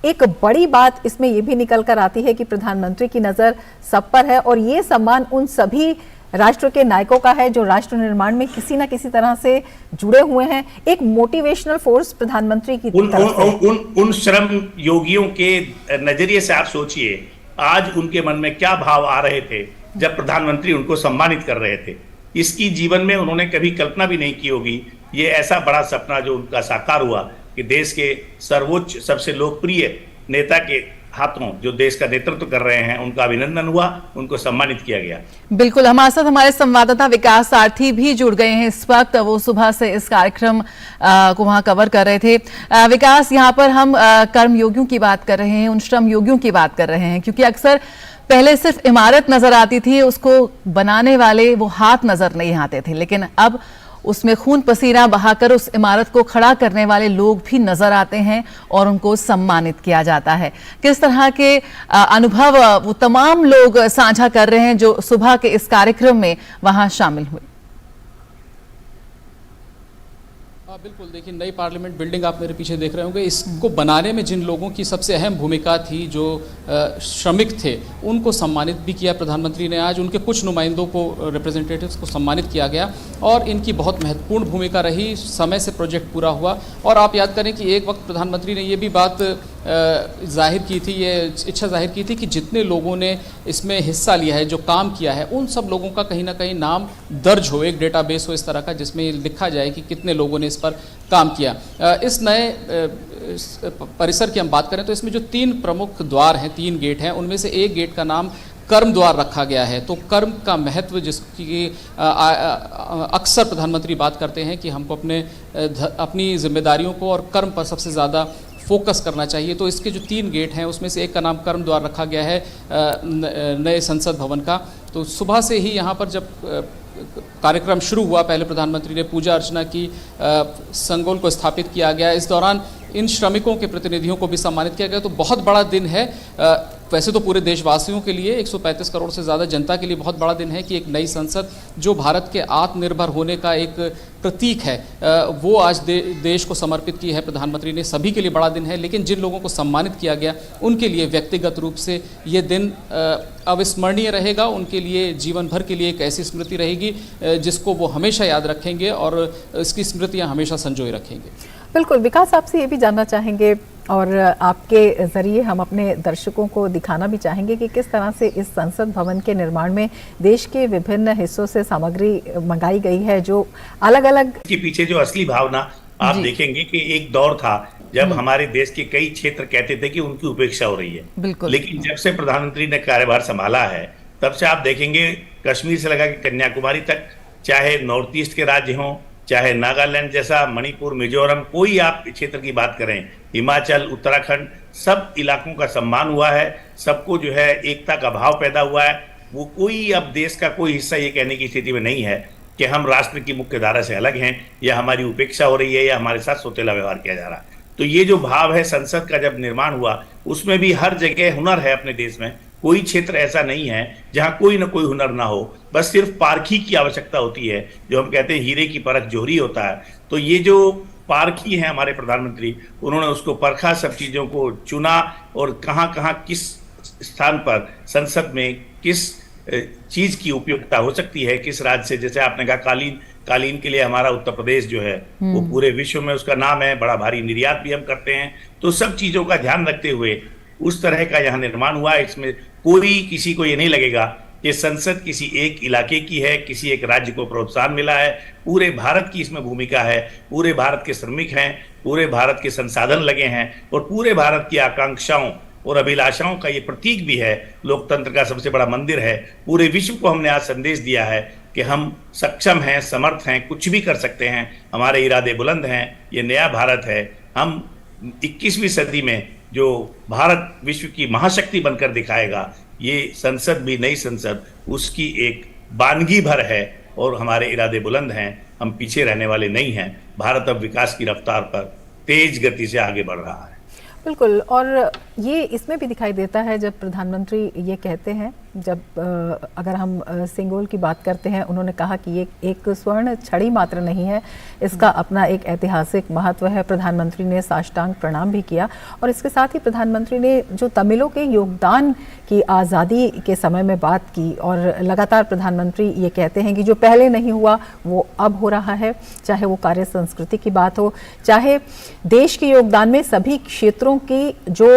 एक बड़ी बात इसमें ये भी निकल कर आती है कि प्रधानमंत्री की नजर सब पर है और ये सम्मान उन सभी राष्ट्र के नायकों का है जो राष्ट्र निर्माण में किसी न किसी तरह से जुड़े हुए हैं। एक मोटिवेशनल फोर्स प्रधानमंत्री की तरफ से उन श्रम योगियों के नजरिए से आप सोचिए आज उनके मन में क्या भाव आ रहे थे जब प्रधानमंत्री उनको सम्मानित कर रहे थे। इसकी जीवन में उन्होंने कभी कल्पना भी नहीं की होगी। ये ऐसा बड़ा सपना जो उनका साकार हुआ कि देश के सर्वोच्च, सबसे लोकप्रिय नेता के हाथों जो देश का नेतृत्व कर रहे हैं उनका अभिनंदन हुआ, उनको सम्मानित किया गया। बिल्कुल, हमारे साथ हमारे संवाददाता विकास सारथी भी जुड़ गए हैं इस वक्त। वो सुबह से इस कार्यक्रम को वहां कवर कर रहे थे। विकास, यहाँ पर हम कर्मयोगियों की बात कर रहे हैं, उन श्रम योगियों की बात कर रहे हैं, क्योंकि अक्सर पहले सिर्फ इमारत नजर आती थी, उसको बनाने वाले वो हाथ नजर नहीं आते थे, लेकिन अब उसमें खून पसीना बहाकर उस इमारत को खड़ा करने वाले लोग भी नजर आते हैं और उनको सम्मानित किया जाता है। किस तरह के अनुभव वो तमाम लोग साझा कर रहे हैं जो सुबह के इस कार्यक्रम में वहां शामिल हुए? बिल्कुल, देखिए नई पार्लियामेंट बिल्डिंग आप मेरे पीछे देख रहे होंगे, इसको बनाने में जिन लोगों की सबसे अहम भूमिका थी, जो श्रमिक थे, उनको सम्मानित भी किया प्रधानमंत्री ने आज। उनके कुछ नुमाइंदों को, रिप्रेजेंटेटिव्स को सम्मानित किया गया और इनकी बहुत महत्वपूर्ण भूमिका रही, समय से प्रोजेक्ट पूरा हुआ। और आप याद करें कि एक वक्त प्रधानमंत्री ने ये भी बात जाहिर की थी, ये इच्छा जाहिर की थी कि जितने लोगों ने इसमें हिस्सा लिया है, जो काम किया है, उन सब लोगों का कहीं ना कहीं नाम दर्ज हो, एक डेटाबेस हो इस तरह का जिसमें लिखा जाए कि कितने लोगों ने इस पर काम किया। इस नए परिसर की हम बात करें तो इसमें जो 3 प्रमुख द्वार हैं, 3 गेट हैं, उनमें से एक गेट का नाम कर्म द्वार रखा गया है। तो कर्म का महत्व जिसकी अक्सर प्रधानमंत्री बात करते हैं कि हमको अपनी जिम्मेदारियों को और कर्म पर सबसे ज़्यादा फोकस करना चाहिए। तो इसके जो 3 गेट हैं उसमें से एक का नाम कर्म द्वार रखा गया है नए संसद भवन का। तो सुबह से ही यहाँ पर जब कार्यक्रम शुरू हुआ, पहले प्रधानमंत्री ने पूजा अर्चना की, संगोल को स्थापित किया गया। इस दौरान इन श्रमिकों के प्रतिनिधियों को भी सम्मानित किया गया। तो बहुत बड़ा दिन है, वैसे तो पूरे देशवासियों के लिए, 135 करोड़ से ज़्यादा जनता के लिए बहुत बड़ा दिन है कि एक नई संसद जो भारत के आत्मनिर्भर होने का एक प्रतीक है, वो आज देश को समर्पित की है प्रधानमंत्री ने। सभी के लिए बड़ा दिन है, लेकिन जिन लोगों को सम्मानित किया गया उनके लिए व्यक्तिगत रूप से ये दिन अविस्मरणीय रहेगा। उनके लिए जीवन भर के लिए एक ऐसी स्मृति रहेगी जिसको वो हमेशा याद रखेंगे और इसकी स्मृतियाँ हमेशा संजोए रखेंगे। बिल्कुल विकास, आपसे ये भी जानना चाहेंगे और आपके ज़रिए हम अपने दर्शकों को दिखाना भी चाहेंगे कि किस तरह से इस संसद भवन के निर्माण में देश के विभिन्न हिस्सों से सामग्री मंगाई गई है, जो अलग अलग के पीछे जो असली भावना आप देखेंगे कि एक दौर था जब हमारे देश के कई क्षेत्र कहते थे कि उनकी उपेक्षा हो रही है, लेकिन जब से प्रधानमंत्री ने कार्यभार संभाला है तब से आप देखेंगे कश्मीर से लगा के कन्याकुमारी तक, चाहे नॉर्थ ईस्ट के राज्य हों, चाहे नागालैंड जैसा, मणिपुर, मिजोरम, कोई आप क्षेत्र की बात करें, हिमाचल, उत्तराखंड, सब इलाकों का सम्मान हुआ है। सबको जो है एकता का भाव पैदा हुआ है। वो कोई अब देश का कोई हिस्सा ये कहने की स्थिति में नहीं है कि हम राष्ट्र की मुख्य धारा से अलग हैं, या हमारी उपेक्षा हो रही है, या हमारे साथ सौतेला व्यवहार किया जा रहा है। तो ये जो भाव है संसद का जब निर्माण हुआ, उसमें भी हर जगह हुनर है। अपने देश में कोई क्षेत्र ऐसा नहीं है जहां कोई ना कोई हुनर ना हो, बस सिर्फ पारखी की आवश्यकता होती है। जो हम कहते हैं हीरे की परख जोहरी होता है। तो ये जो पारखी है हमारे प्रधानमंत्री, उन्होंने उसको परखा, सब चीजों को चुना और कहाँ कहाँ किस स्थान पर संसद में किस चीज की उपयोगिता हो सकती है, किस राज्य से। जैसे आपने कहा कालीन के लिए हमारा उत्तर प्रदेश जो है वो पूरे विश्व में उसका नाम है, बड़ा भारी निर्यात भी हम करते हैं। तो सब चीजों का ध्यान रखते हुए उस तरह का यहाँ निर्माण हुआ है। इसमें कोई किसी को ये नहीं लगेगा कि संसद किसी एक इलाके की है, किसी एक राज्य को प्रोत्साहन मिला है। पूरे भारत की इसमें भूमिका है, पूरे भारत के श्रमिक हैं, पूरे भारत के संसाधन लगे हैं और पूरे भारत की आकांक्षाओं और अभिलाषाओं का ये प्रतीक भी है। लोकतंत्र का सबसे बड़ा मंदिर है। पूरे विश्व को हमने आज संदेश दिया है कि हम सक्षम हैं, समर्थ हैं, कुछ भी कर सकते हैं, हमारे इरादे बुलंद हैं। ये नया भारत है। हम 21वीं सदी में जो भारत विश्व की महाशक्ति बनकर दिखाएगा, ये संसद भी, नई संसद, उसकी एक बानगी भर है और हमारे इरादे बुलंद हैं। हम पीछे रहने वाले नहीं हैं। भारत अब विकास की रफ्तार पर तेज गति से आगे बढ़ रहा है। बिल्कुल, और ये इसमें भी दिखाई देता है जब प्रधानमंत्री ये कहते हैं, जब अगर हम सिंगोल की बात करते हैं, उन्होंने कहा कि ये एक स्वर्ण छड़ी मात्र नहीं है, इसका अपना एक ऐतिहासिक महत्व है। प्रधानमंत्री ने साष्टांग प्रणाम भी किया और इसके साथ ही प्रधानमंत्री ने जो तमिलों के योगदान की आज़ादी के समय में बात की और लगातार प्रधानमंत्री ये कहते हैं कि जो पहले नहीं हुआ वो अब हो रहा है। चाहे वो कार्य संस्कृति की बात हो, चाहे देश के योगदान में सभी क्षेत्रों की जो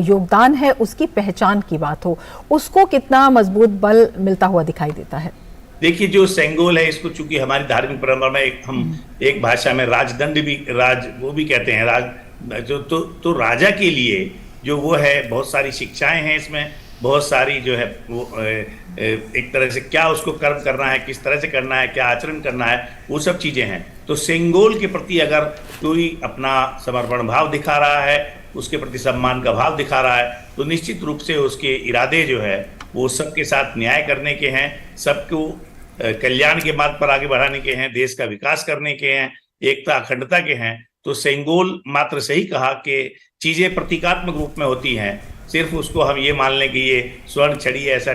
योगदान है उसकी पहचान की बात हो, उसको कितना मजबूत बल मिलता हुआ दिखाई देता है। देखिए, जो सेंगोल है, इसको चूंकि हमारी धार्मिक परंपरा में हम एक भाषा में राजदंड भी वो भी कहते हैं, राज जो तो राजा के लिए जो वो है, बहुत सारी शिक्षाएं हैं इसमें, बहुत सारी जो है वो एक तरह से क्या उसको कर्म करना है, किस तरह से करना है, क्या आचरण करना है, वो सब चीजें हैं। तो सेंगोल के प्रति अगर कोई अपना समर्पण भाव दिखा रहा है, उसके प्रति सम्मान का भाव दिखा रहा है, तो निश्चित रूप से उसके इरादे जो है वो सबके साथ न्याय करने के हैं, सबको कल्याण के मार्ग पर आगे बढ़ाने के हैं, देश का विकास करने के हैं, एकता अखंडता के हैं। तो सेंगोल मात्र से ही कहा कि चीजें प्रतीकात्मक रूप में होती हैं, सिर्फ उसको हम ये मान लें कि ये स्वर्ण छड़ी है, ऐसा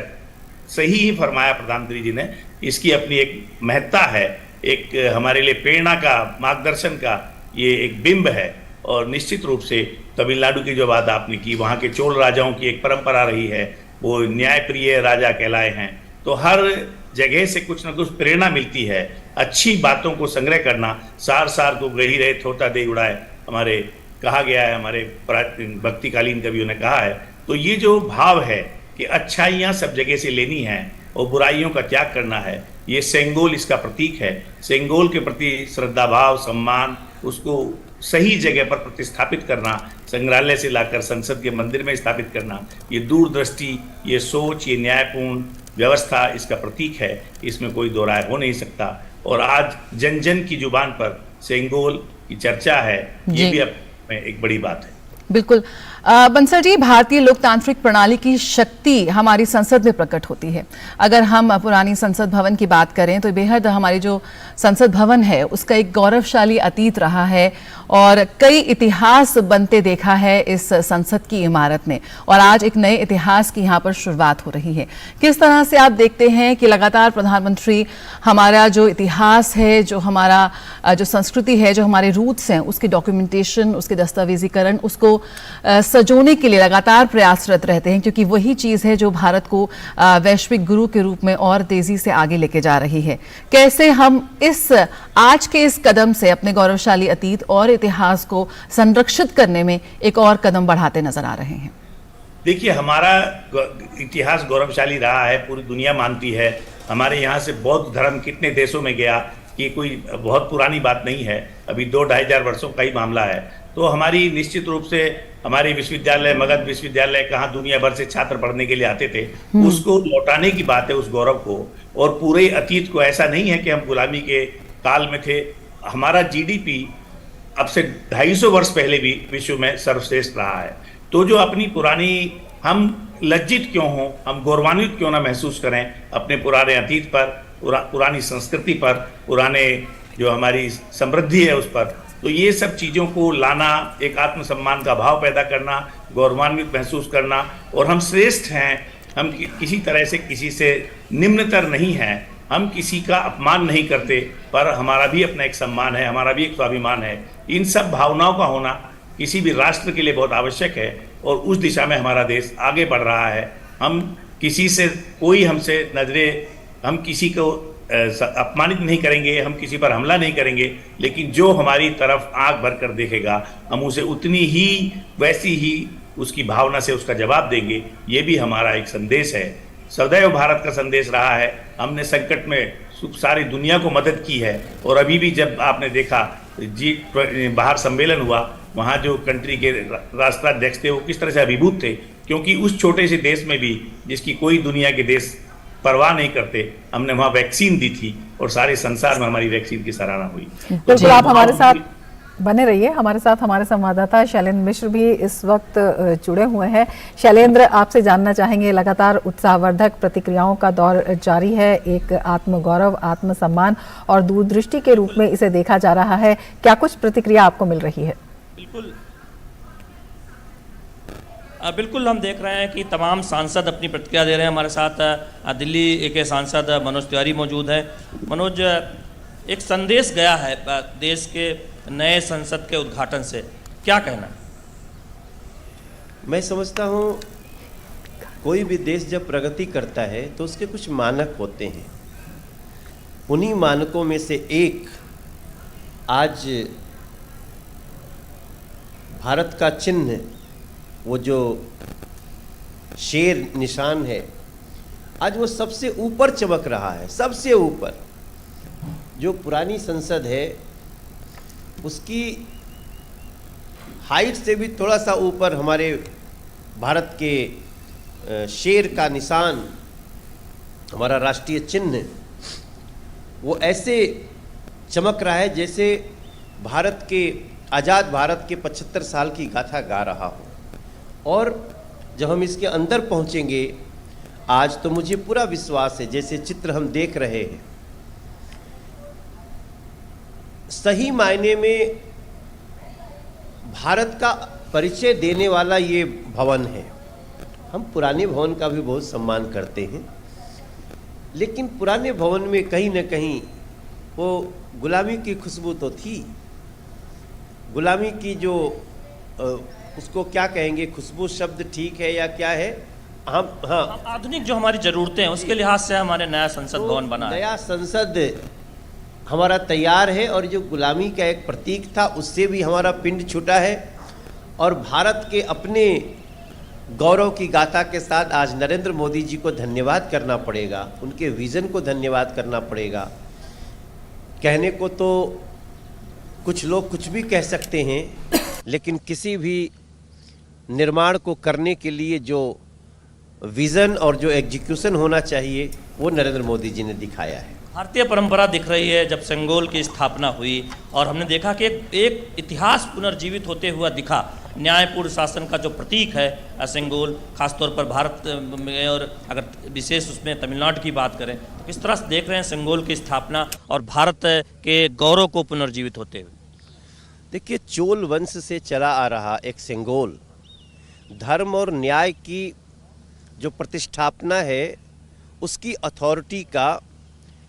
सही ही फरमाया प्रधानमंत्री जी ने। इसकी अपनी एक महत्ता है, एक हमारे लिए प्रेरणा का, मार्गदर्शन का ये एक बिंब है। और निश्चित रूप से तमिलनाडु की जो बात आपने की, वहाँ के चोल राजाओं की एक परंपरा रही है, वो न्यायप्रिय राजा कहलाए हैं। तो हर जगह से कुछ ना कुछ प्रेरणा मिलती है अच्छी बातों को संग्रह करना, सार सार को गही रहे थोता दे उड़ाए, हमारे कहा गया है, हमारे भक्तिकालीन कवियों ने कहा है। तो ये जो भाव है कि अच्छाइयाँ सब जगह से लेनी है और बुराइयों का त्याग करना है, ये सेंगोल इसका प्रतीक है। सेंगोल के प्रति श्रद्धा भाव, सम्मान, उसको सही जगह पर प्रतिस्थापित करना, संग्रहालय से लाकर संसद के मंदिर में स्थापित करना, ये दूरदृष्टि, ये सोच, ये न्यायपूर्ण व्यवस्था इसका प्रतीक है। इसमें कोई दो राय हो नहीं सकता। और आज जन जन की जुबान पर सेंगोल की चर्चा है, ये भी अब में एक बड़ी बात है। बिल्कुल बंसल जी, भारतीय लोकतांत्रिक प्रणाली की शक्ति हमारी संसद में प्रकट होती है। अगर हम पुरानी संसद भवन की बात करें तो बेहद हमारी जो संसद भवन है उसका एक गौरवशाली अतीत रहा है और कई इतिहास बनते देखा है इस संसद की इमारत ने, और आज एक नए इतिहास की यहाँ पर शुरुआत हो रही है। किस तरह से आप देखते हैं कि लगातार प्रधानमंत्री हमारा जो इतिहास है, जो हमारा जो संस्कृति है, जो हमारे रूट्स हैं, उसके डॉक्यूमेंटेशन, उसके दस्तावेजीकरण, उसको सजोने के लिए लगातार प्रयासरत रहते हैं, क्योंकि वही चीज़ है जो भारत को वैश्विक गुरु के रूप में और तेजी से आगे लेके जा रही है। कैसे हम आज के इस कदम से अपने गौरवशाली अतीत और इतिहास को संरक्षित करने में एक और कदम बढ़ाते नजर आ रहे हैं? देखिए, हमारा इतिहास गौरवशाली रहा है, पूरी दुनिया मानती है। हमारे यहाँ से बौद्ध धर्म कितने देशों में गया, ये कोई बहुत पुरानी बात नहीं है, अभी 2-2,500 वर्षों का ही मामला है। तो हमारी निश्चित रूप से हमारे विश्वविद्यालय, मगध विश्वविद्यालय, कहाँ दुनिया भर से छात्र पढ़ने के लिए आते थे, उसको लौटाने की बात है, उस गौरव को। और पूरे अतीत को, ऐसा नहीं है कि हम गुलामी के काल में थे। हमारा जीडीपी अब से 250 वर्ष पहले भी विश्व में सर्वश्रेष्ठ रहा है। तो जो अपनी पुरानी, हम लज्जित क्यों हों, हम गौरवान्वित क्यों ना महसूस करें अपने पुराने अतीत पर, पुरानी संस्कृति पर, पुराने जो हमारी समृद्धि है उस पर। तो ये सब चीज़ों को लाना, एक आत्मसम्मान का भाव पैदा करना, गौरवान्वित महसूस करना, और हम श्रेष्ठ हैं, हम किसी तरह से किसी से निम्नतर नहीं हैं, हम किसी का अपमान नहीं करते, पर हमारा भी अपना एक सम्मान है, हमारा भी एक स्वाभिमान है। इन सब भावनाओं का होना किसी भी राष्ट्र के लिए बहुत आवश्यक है, और उस दिशा में हमारा देश आगे बढ़ रहा है। हम किसी से, कोई हमसे नजरें, हम किसी को अपमानित नहीं करेंगे, हम किसी पर हमला नहीं करेंगे, लेकिन जो हमारी तरफ आंख भर कर देखेगा हम उसे उतनी ही, वैसी ही उसकी भावना से उसका जवाब देंगे। ये भी हमारा एक संदेश है, सदैव भारत का संदेश रहा है। हमने संकट में सारी दुनिया को मदद की है, और अभी भी जब आपने देखा बाहर सम्मेलन हुआ, वहाँ जो कंट्री के राष्ट्राध्यक्ष थे वो किस तरह से अभिभूत थे, क्योंकि उस छोटे से देश में भी, जिसकी कोई दुनिया के देश परवाह नहीं करते, हमने वहाँ वैक्सीन दी थी, और सारे संसार में हमारी वैक्सीन की सराहना हुई। बिल्कुल, आप हमारे साथ बने रहिए। हमारे साथ हमारे संवाददाता शैलेंद्र मिश्र भी इस वक्त जुड़े हुए हैं। शैलेंद्र, आपसे जानना चाहेंगे, लगातार उत्साहवर्धक प्रतिक्रियाओं का दौर जारी है, एक आत्मगौरव, आत्मसम्मान और दूरदृष्टि के रूप में इसे देखा जा रहा है। क्या कुछ प्रतिक्रिया आपको मिल रही है? बिल्कुल हम देख रहे हैं कि तमाम सांसद अपनी प्रतिक्रिया दे रहे हैं। हमारे साथ दिल्ली के सांसद मनोज तिवारी मौजूद है। मनोज, एक संदेश गया है देश के नए संसद के उद्घाटन से, क्या कहना? मैं समझता हूँ कोई भी देश जब प्रगति करता है तो उसके कुछ मानक होते हैं। उन्हीं मानकों में से एक आज भारत का चिन्ह, वो जो शेर निशान है, आज वो सबसे ऊपर चमक रहा है, सबसे ऊपर। जो पुरानी संसद है उसकी हाइट से भी थोड़ा सा ऊपर हमारे भारत के शेर का निशान, हमारा राष्ट्रीय चिन्ह, वो ऐसे चमक रहा है जैसे भारत के, आज़ाद भारत के 75 साल की गाथा गा रहा हो। और जब हम इसके अंदर पहुंचेंगे आज, तो मुझे पूरा विश्वास है, जैसे चित्र हम देख रहे हैं, सही मायने में भारत का परिचय देने वाला ये भवन है। हम पुराने भवन का भी बहुत सम्मान करते हैं, लेकिन पुराने भवन में कहीं न कहीं वो गुलामी की खुशबू तो थी। गुलामी की जो उसको क्या कहेंगे, खुशबू शब्द ठीक है या क्या है? हम हाँ, आधुनिक जो हमारी ज़रूरतें हैं उसके लिहाज से हमारे नया संसद भवन बना है। नया संसद हमारा तैयार है और जो गुलामी का एक प्रतीक था उससे भी हमारा पिंड छूटा है। और भारत के अपने गौरव की गाथा के साथ आज नरेंद्र मोदी जी को धन्यवाद करना पड़ेगा, उनके विज़न को धन्यवाद करना पड़ेगा। कहने को तो कुछ लोग कुछ भी कह सकते हैं, लेकिन किसी भी निर्माण को करने के लिए जो विज़न और जो एग्जीक्यूशन होना चाहिए वो नरेंद्र मोदी जी ने दिखाया है। भारतीय परंपरा दिख रही है जब सेंगोल की स्थापना हुई और हमने देखा कि एक इतिहास पुनर्जीवित होते हुआ दिखा। न्यायपूर्ण शासन का जो प्रतीक है सेंगोल, खासतौर पर भारत में, और अगर विशेष उसमें तमिलनाडु की बात करें तो किस तरह से देख रहे हैं सेंगोल की स्थापना और भारत के गौरव को पुनर्जीवित होते हुए? देखिए, चोल वंश से चला आ रहा एक सेंगोल धर्म और न्याय की जो प्रतिष्ठापना है, उसकी अथॉरिटी का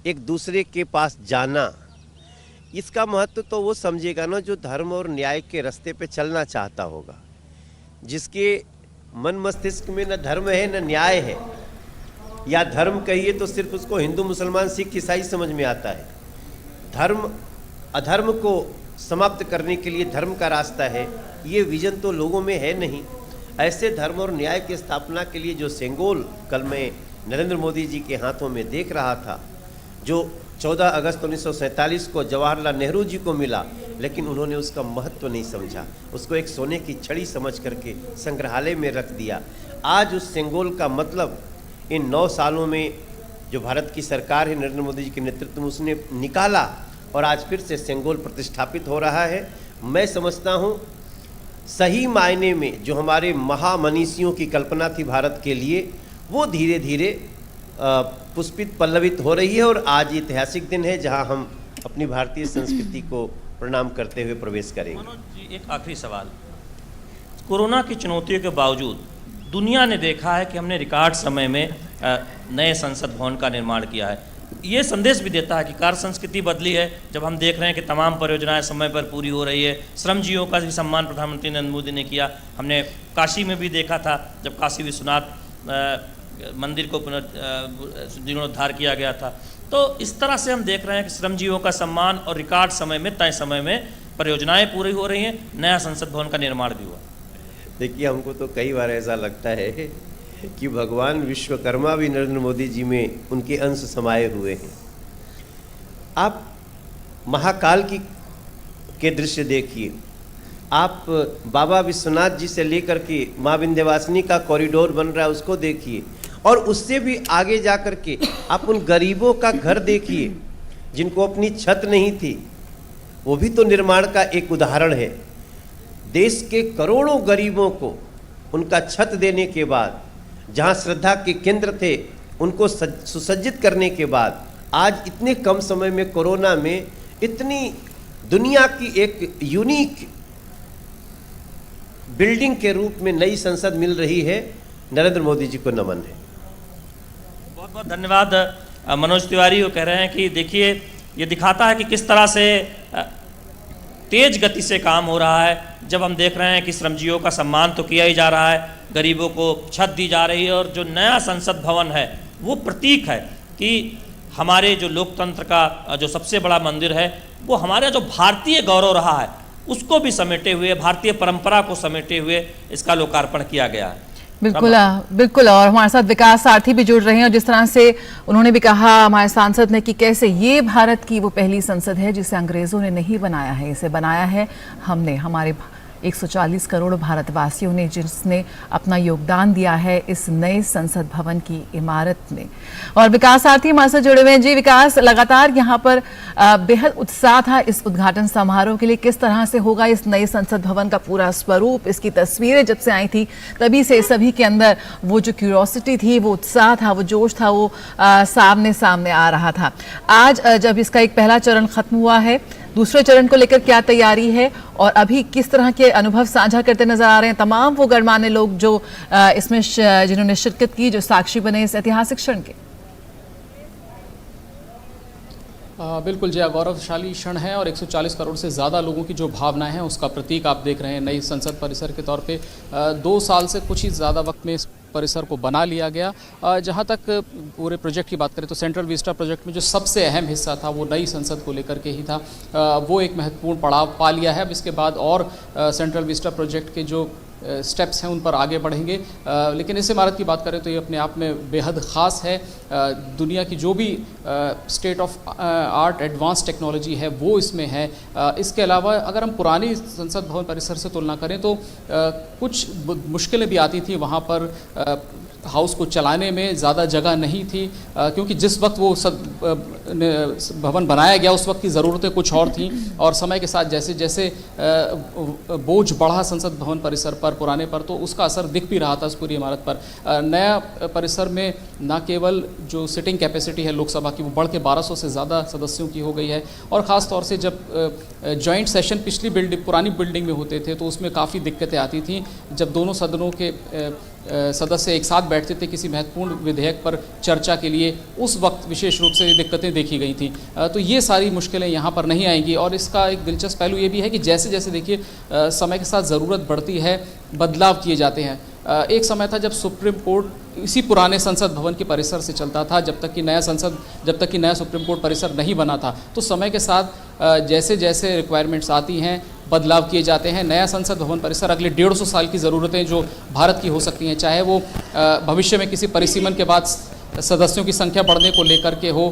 एक दूसरे के पास जाना, इसका महत्व तो वो समझेगा ना जो धर्म और न्याय के रास्ते पे चलना चाहता होगा, जिसके मन मस्तिष्क में न धर्म है न न्याय है, या धर्म कहिए तो सिर्फ उसको हिंदू मुसलमान सिख ईसाई समझ में आता है। धर्म अधर्म को समाप्त करने के लिए धर्म का रास्ता है, ये विजन तो लोगों में है नहीं। ऐसे धर्म और न्याय की स्थापना के लिए जो सेंगोल कल मैं नरेंद्र मोदी जी के हाथों में देख रहा था, जो 14 अगस्त 1947 को जवाहरलाल नेहरू जी को मिला, लेकिन उन्होंने उसका महत्व नहीं समझा, उसको एक सोने की छड़ी समझ करके संग्रहालय में रख दिया। आज उस सेंगोल का मतलब इन 9 सालों में जो भारत की सरकार है नरेंद्र मोदी जी के नेतृत्व में उसने निकाला और आज फिर से सेंगोल प्रतिष्ठापित हो रहा है। मैं समझता हूँ सही मायने में जो हमारे महामनीषियों की कल्पना थी भारत के लिए, वो धीरे धीरे पुष्पित पल्लवित हो रही है। और आज ऐतिहासिक दिन है जहां हम अपनी भारतीय संस्कृति को प्रणाम करते हुए प्रवेश करेंगे। मनोज जी, एक आखिरी सवाल। कोरोना की चुनौतियों के बावजूद दुनिया ने देखा है कि हमने रिकॉर्ड समय में नए संसद भवन का निर्माण किया है। ये संदेश भी देता है कि कार्य संस्कृति बदली है। जब हम देख रहे हैं कि तमाम परियोजनाएं समय पर पूरी हो रही है, श्रमजीवियों का भी सम्मान प्रधानमंत्री नरेंद्र मोदी ने किया। हमने काशी में भी देखा था जब काशी विश्वनाथ मंदिर को जीर्णोद्धार किया गया था। तो इस तरह से हम देख रहे हैं कि श्रमजीवियों का सम्मान और रिकॉर्ड समय में, तय समय में परियोजनाएं पूरी हो रही हैं, नया संसद भवन का निर्माण भी हुआ। देखिए, हमको तो कई बार ऐसा लगता है कि भगवान विश्वकर्मा भी नरेंद्र मोदी जी में उनके अंश समाये हुए हैं। आप महाकाल के दृश्य देखिए, आप बाबा विश्वनाथ जी से लेकर के माँ विंध्यवासिनी का कॉरिडोर बन रहा है उसको देखिए, और उससे भी आगे जा कर के आप उन गरीबों का घर देखिए जिनको अपनी छत नहीं थी, वो भी तो निर्माण का एक उदाहरण है। देश के करोड़ों गरीबों को उनका छत देने के बाद, जहाँ श्रद्धा के केंद्र थे उनको सुसज्जित करने के बाद, आज इतने कम समय में कोरोना में इतनी दुनिया की एक यूनिक बिल्डिंग के रूप में नई संसद मिल रही है। नरेंद्र मोदी जी को नमन है। बहुत बहुत धन्यवाद। मनोज तिवारी वो कह रहे हैं कि देखिए, ये दिखाता है कि किस तरह से तेज गति से काम हो रहा है। जब हम देख रहे हैं कि श्रमजीवियों का सम्मान तो किया ही जा रहा है, गरीबों को छत दी जा रही है, और जो नया संसद भवन है वो प्रतीक है कि हमारे जो लोकतंत्र का जो सबसे बड़ा मंदिर है, वो हमारा जो भारतीय गौरव रहा है उसको भी समेटे हुए, भारतीय परंपरा को समेटे हुए इसका लोकार्पण किया गया है। बिल्कुल बिल्कुल। और हमारे साथ विकास सारथी भी जुड़ रहे हैं, और जिस तरह से उन्होंने भी कहा हमारे सांसद ने कि कैसे ये भारत की वो पहली संसद है जिसे अंग्रेजों ने नहीं बनाया है, इसे बनाया है हमने, हमारे 140 करोड़ भारतवासियों ने, जिसने अपना योगदान दिया है इस नए संसद भवन की इमारत में। और विकास सारथी हमारे साथ जुड़े हुए हैं। जी विकास, लगातार यहाँ पर बेहद उत्साह था इस उद्घाटन समारोह के लिए। किस तरह से होगा इस नए संसद भवन का पूरा स्वरूप? इसकी तस्वीरें जब से आई थी तभी से सभी के अंदर वो जो क्यूरियोसिटी थी, वो उत्साह था, वो जोश था, वो सामने सामने आ रहा था। आज जब इसका एक पहला चरण खत्म हुआ है, दूसरे चरण को लेकर क्या तैयारी है और अभी किस तरह के अनुभव साझा करते नजर आ रहे हैं तमाम वो गणमान्य लोग जो इसमें जिन्होंने शिरकत की, जो साक्षी बने इस ऐतिहासिक क्षण के? बिल्कुल जया, गौरवशाली क्षण है और 140 करोड़ से ज़्यादा लोगों की जो भावनाएं हैं उसका प्रतीक आप देख रहे हैं नई संसद परिसर के तौर पे। 2 साल से कुछ ही ज़्यादा वक्त में परिसर को बना लिया गया। जहाँ तक पूरे प्रोजेक्ट की बात करें तो सेंट्रल विस्टा प्रोजेक्ट में जो सबसे अहम हिस्सा था वो नई संसद को लेकर के ही था, वो एक महत्वपूर्ण पड़ाव पा लिया है। अब इसके बाद और सेंट्रल विस्टा प्रोजेक्ट के जो स्टेप्स हैं उन पर आगे बढ़ेंगे। लेकिन इस इमारत की बात करें तो ये अपने आप में बेहद ख़ास है। दुनिया की जो भी state of art advance technology है वो इसमें है। इसके अलावा अगर हम पुरानी संसद भवन परिसर से तुलना करें तो कुछ मुश्किलें भी आती थी वहाँ पर। हाउस को चलाने में ज़्यादा जगह नहीं थी, क्योंकि जिस वक्त वो भवन बनाया गया उस वक्त की ज़रूरतें कुछ और थीं, और समय के साथ जैसे जैसे बोझ बढ़ा संसद भवन परिसर पर पुराने पर, तो उसका असर दिख भी रहा था इस पूरी इमारत पर। नया परिसर में न केवल जो सिटिंग कैपेसिटी है लोकसभा की वो बढ़ के 1200 से ज़्यादा सदस्यों की हो गई है, और ख़ास तौर से जब जॉइंट सेशन पिछली पुरानी बिल्डिंग में होते थे तो उसमें काफ़ी दिक्कतें आती थीं। जब दोनों सदनों के सदस्य एक साथ बैठते थे किसी महत्वपूर्ण विधेयक पर चर्चा के लिए, उस वक्त विशेष रूप से ये दिक्कतें देखी गई थी। तो ये सारी मुश्किलें यहाँ पर नहीं आएंगी। और इसका एक दिलचस्प पहलू ये भी है कि जैसे जैसे देखिए समय के साथ ज़रूरत बढ़ती है, बदलाव किए जाते हैं। एक समय था जब सुप्रीम कोर्ट इसी पुराने संसद भवन के परिसर से चलता था, जब तक कि नया सुप्रीम कोर्ट परिसर नहीं बना था। तो समय के साथ जैसे जैसे रिक्वायरमेंट्स आती हैं बदलाव किए जाते हैं। नया संसद भवन परिसर अगले 150 साल की ज़रूरतें जो भारत की हो सकती हैं, चाहे वो भविष्य में किसी परिसीमन के बाद सदस्यों की संख्या बढ़ने को लेकर के हो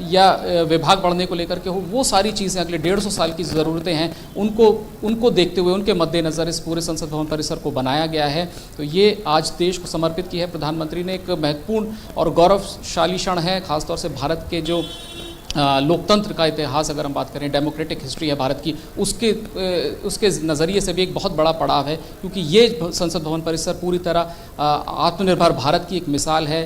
या विभाग बढ़ने को लेकर के हो, वो सारी चीज़ें अगले 150 साल की ज़रूरतें हैं, उनको देखते हुए उनके मद्देनज़र इस पूरे संसद भवन परिसर को बनाया गया है। तो ये आज देश को समर्पित की है प्रधानमंत्री ने। एक महत्वपूर्ण और गौरवशाली क्षण है, खासतौर से भारत के जो लोकतंत्र का इतिहास अगर हम बात करें, डेमोक्रेटिक हिस्ट्री है भारत की, उसके नज़रिए से भी एक बहुत बड़ा पड़ाव है, क्योंकि ये संसद भवन परिसर पूरी तरह आत्मनिर्भर भारत की एक मिसाल है।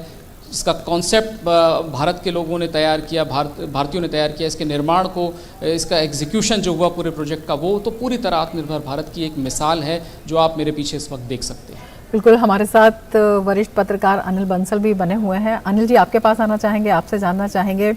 इसका कॉन्सेप्ट भारत के लोगों ने तैयार किया, भारतीयों ने तैयार किया। इसके निर्माण को, इसका एग्जीक्यूशन जो हुआ पूरे प्रोजेक्ट का, वो तो पूरी तरह आत्मनिर्भर भारत की एक मिसाल है जो आप मेरे पीछे इस वक्त देख सकते हैं। बिल्कुल, हमारे साथ वरिष्ठ पत्रकार अनिल बंसल भी बने हुए हैं। अनिल जी, आपके पास आना चाहेंगे, आपसे जानना चाहेंगे,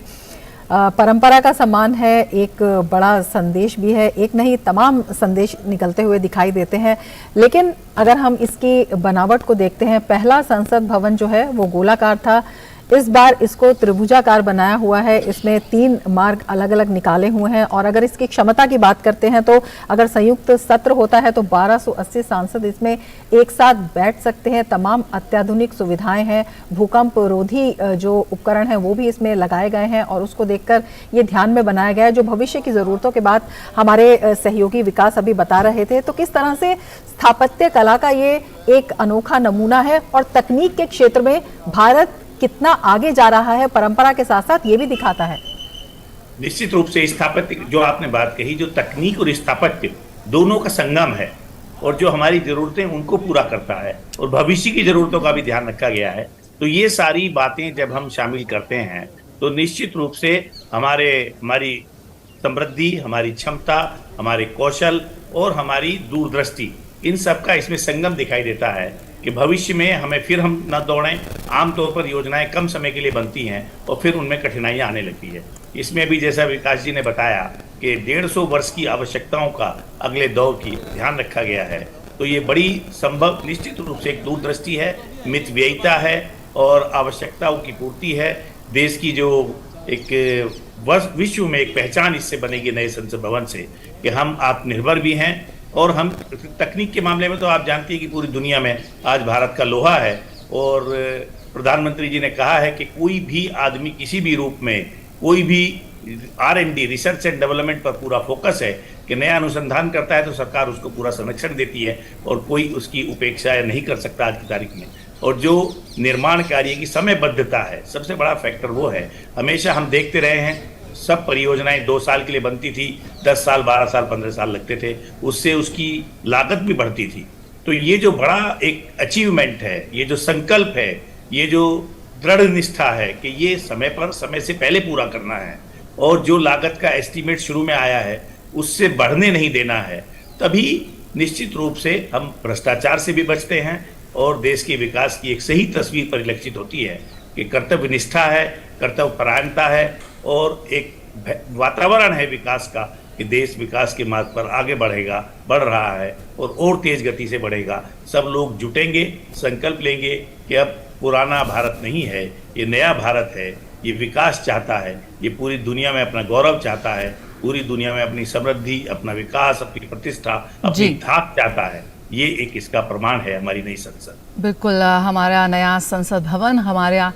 परंपरा का सम्मान है, एक बड़ा संदेश भी है, एक नहीं तमाम संदेश निकलते हुए दिखाई देते हैं। लेकिन अगर हम इसकी बनावट को देखते हैं, पहला संसद भवन जो है वो गोलाकार था, इस बार इसको त्रिभुजाकार बनाया हुआ है। इसमें 3 मार्ग अलग अलग निकाले हुए हैं। और अगर इसकी क्षमता की बात करते हैं तो अगर संयुक्त सत्र होता है तो 1280 सांसद इसमें एक साथ बैठ सकते हैं। तमाम अत्याधुनिक सुविधाएं हैं, भूकंप रोधी जो उपकरण हैं वो भी इसमें लगाए गए हैं, और उसको देखकर ये ध्यान में बनाया गया है। जो भविष्य की ज़रूरतों के बाद हमारे सहयोगी विकास अभी बता रहे थे, तो किस तरह से स्थापत्य कला का ये एक अनोखा नमूना है, और तकनीक के क्षेत्र में भारत कितना आगे जा रहा है परंपरा के साथ साथ, ये भी दिखाता है। निश्चित रूप से स्थापत्य, जो आपने बात कही, जो तकनीक और स्थापत्य दोनों का संगम है, और जो हमारी जरूरतें उनको पूरा करता है, और भविष्य की जरूरतों का भी ध्यान रखा गया है। तो ये सारी बातें जब हम शामिल करते हैं तो निश्चित रूप से हमारी समृद्धि, हमारी क्षमता, हमारे कौशल और हमारी दूरदृष्टि, इन सब का इसमें संगम दिखाई देता है कि भविष्य में हमें फिर हम न दौड़ें। आमतौर पर योजनाएं कम समय के लिए बनती हैं और फिर उनमें कठिनाइयां आने लगती है। इसमें भी जैसा विकास जी ने बताया कि 150 वर्ष की आवश्यकताओं का अगले दौर की ध्यान रखा गया है। तो ये बड़ी संभव, निश्चित रूप से एक दूरदृष्टि है, मितव्ययिता है और आवश्यकताओं की पूर्ति है। देश की जो एक विश्व में एक पहचान इससे बनेगी नए संसद भवन से, कि हम आत्मनिर्भर भी हैं, और हम तकनीक के मामले में तो आप जानती हैं कि पूरी दुनिया में आज भारत का लोहा है। और प्रधानमंत्री जी ने कहा है कि कोई भी आदमी किसी भी रूप में, कोई भी R&D, रिसर्च एंड डेवलपमेंट पर पूरा फोकस है, कि नया अनुसंधान करता है तो सरकार उसको पूरा संरक्षण देती है और कोई उसकी उपेक्षा नहीं कर सकता आज की तारीख में। और जो निर्माण कार्य की समयबद्धता है, सबसे बड़ा फैक्टर वो है। हमेशा हम देखते रहे हैं सब परियोजनाएं 2 साल के लिए बनती थी, 10 साल, 12 साल, 15 साल लगते थे, उससे उसकी लागत भी बढ़ती थी। तो ये जो बड़ा एक अचीवमेंट है, ये जो संकल्प है, ये जो दृढ़ निष्ठा है कि ये समय से पहले पूरा करना है, और जो लागत का एस्टीमेट शुरू में आया है उससे बढ़ने नहीं देना है, तभी निश्चित रूप से हम भ्रष्टाचार से भी बचते हैं और देश के विकास की एक सही तस्वीर परिलक्षित होती है कि कर्तव्य निष्ठा है, कर्तव्य परायणता है, और एक वातावरण है विकास का कि देश विकास के मार्ग पर आगे बढ़ रहा है और तेज गति से बढ़ेगा। सब लोग जुटेंगे, संकल्प लेंगे कि अब पुराना भारत नहीं है, ये नया भारत है, ये विकास चाहता है, ये पूरी दुनिया में अपना गौरव चाहता है, पूरी दुनिया में अपनी समृद्धि, अपना विकास, अपनी प्रतिष्ठा, अपनी धाक चाहता है। ये एक इसका प्रमाण है हमारी नई संसद। बिल्कुल, हमारा नया संसद भवन हमारा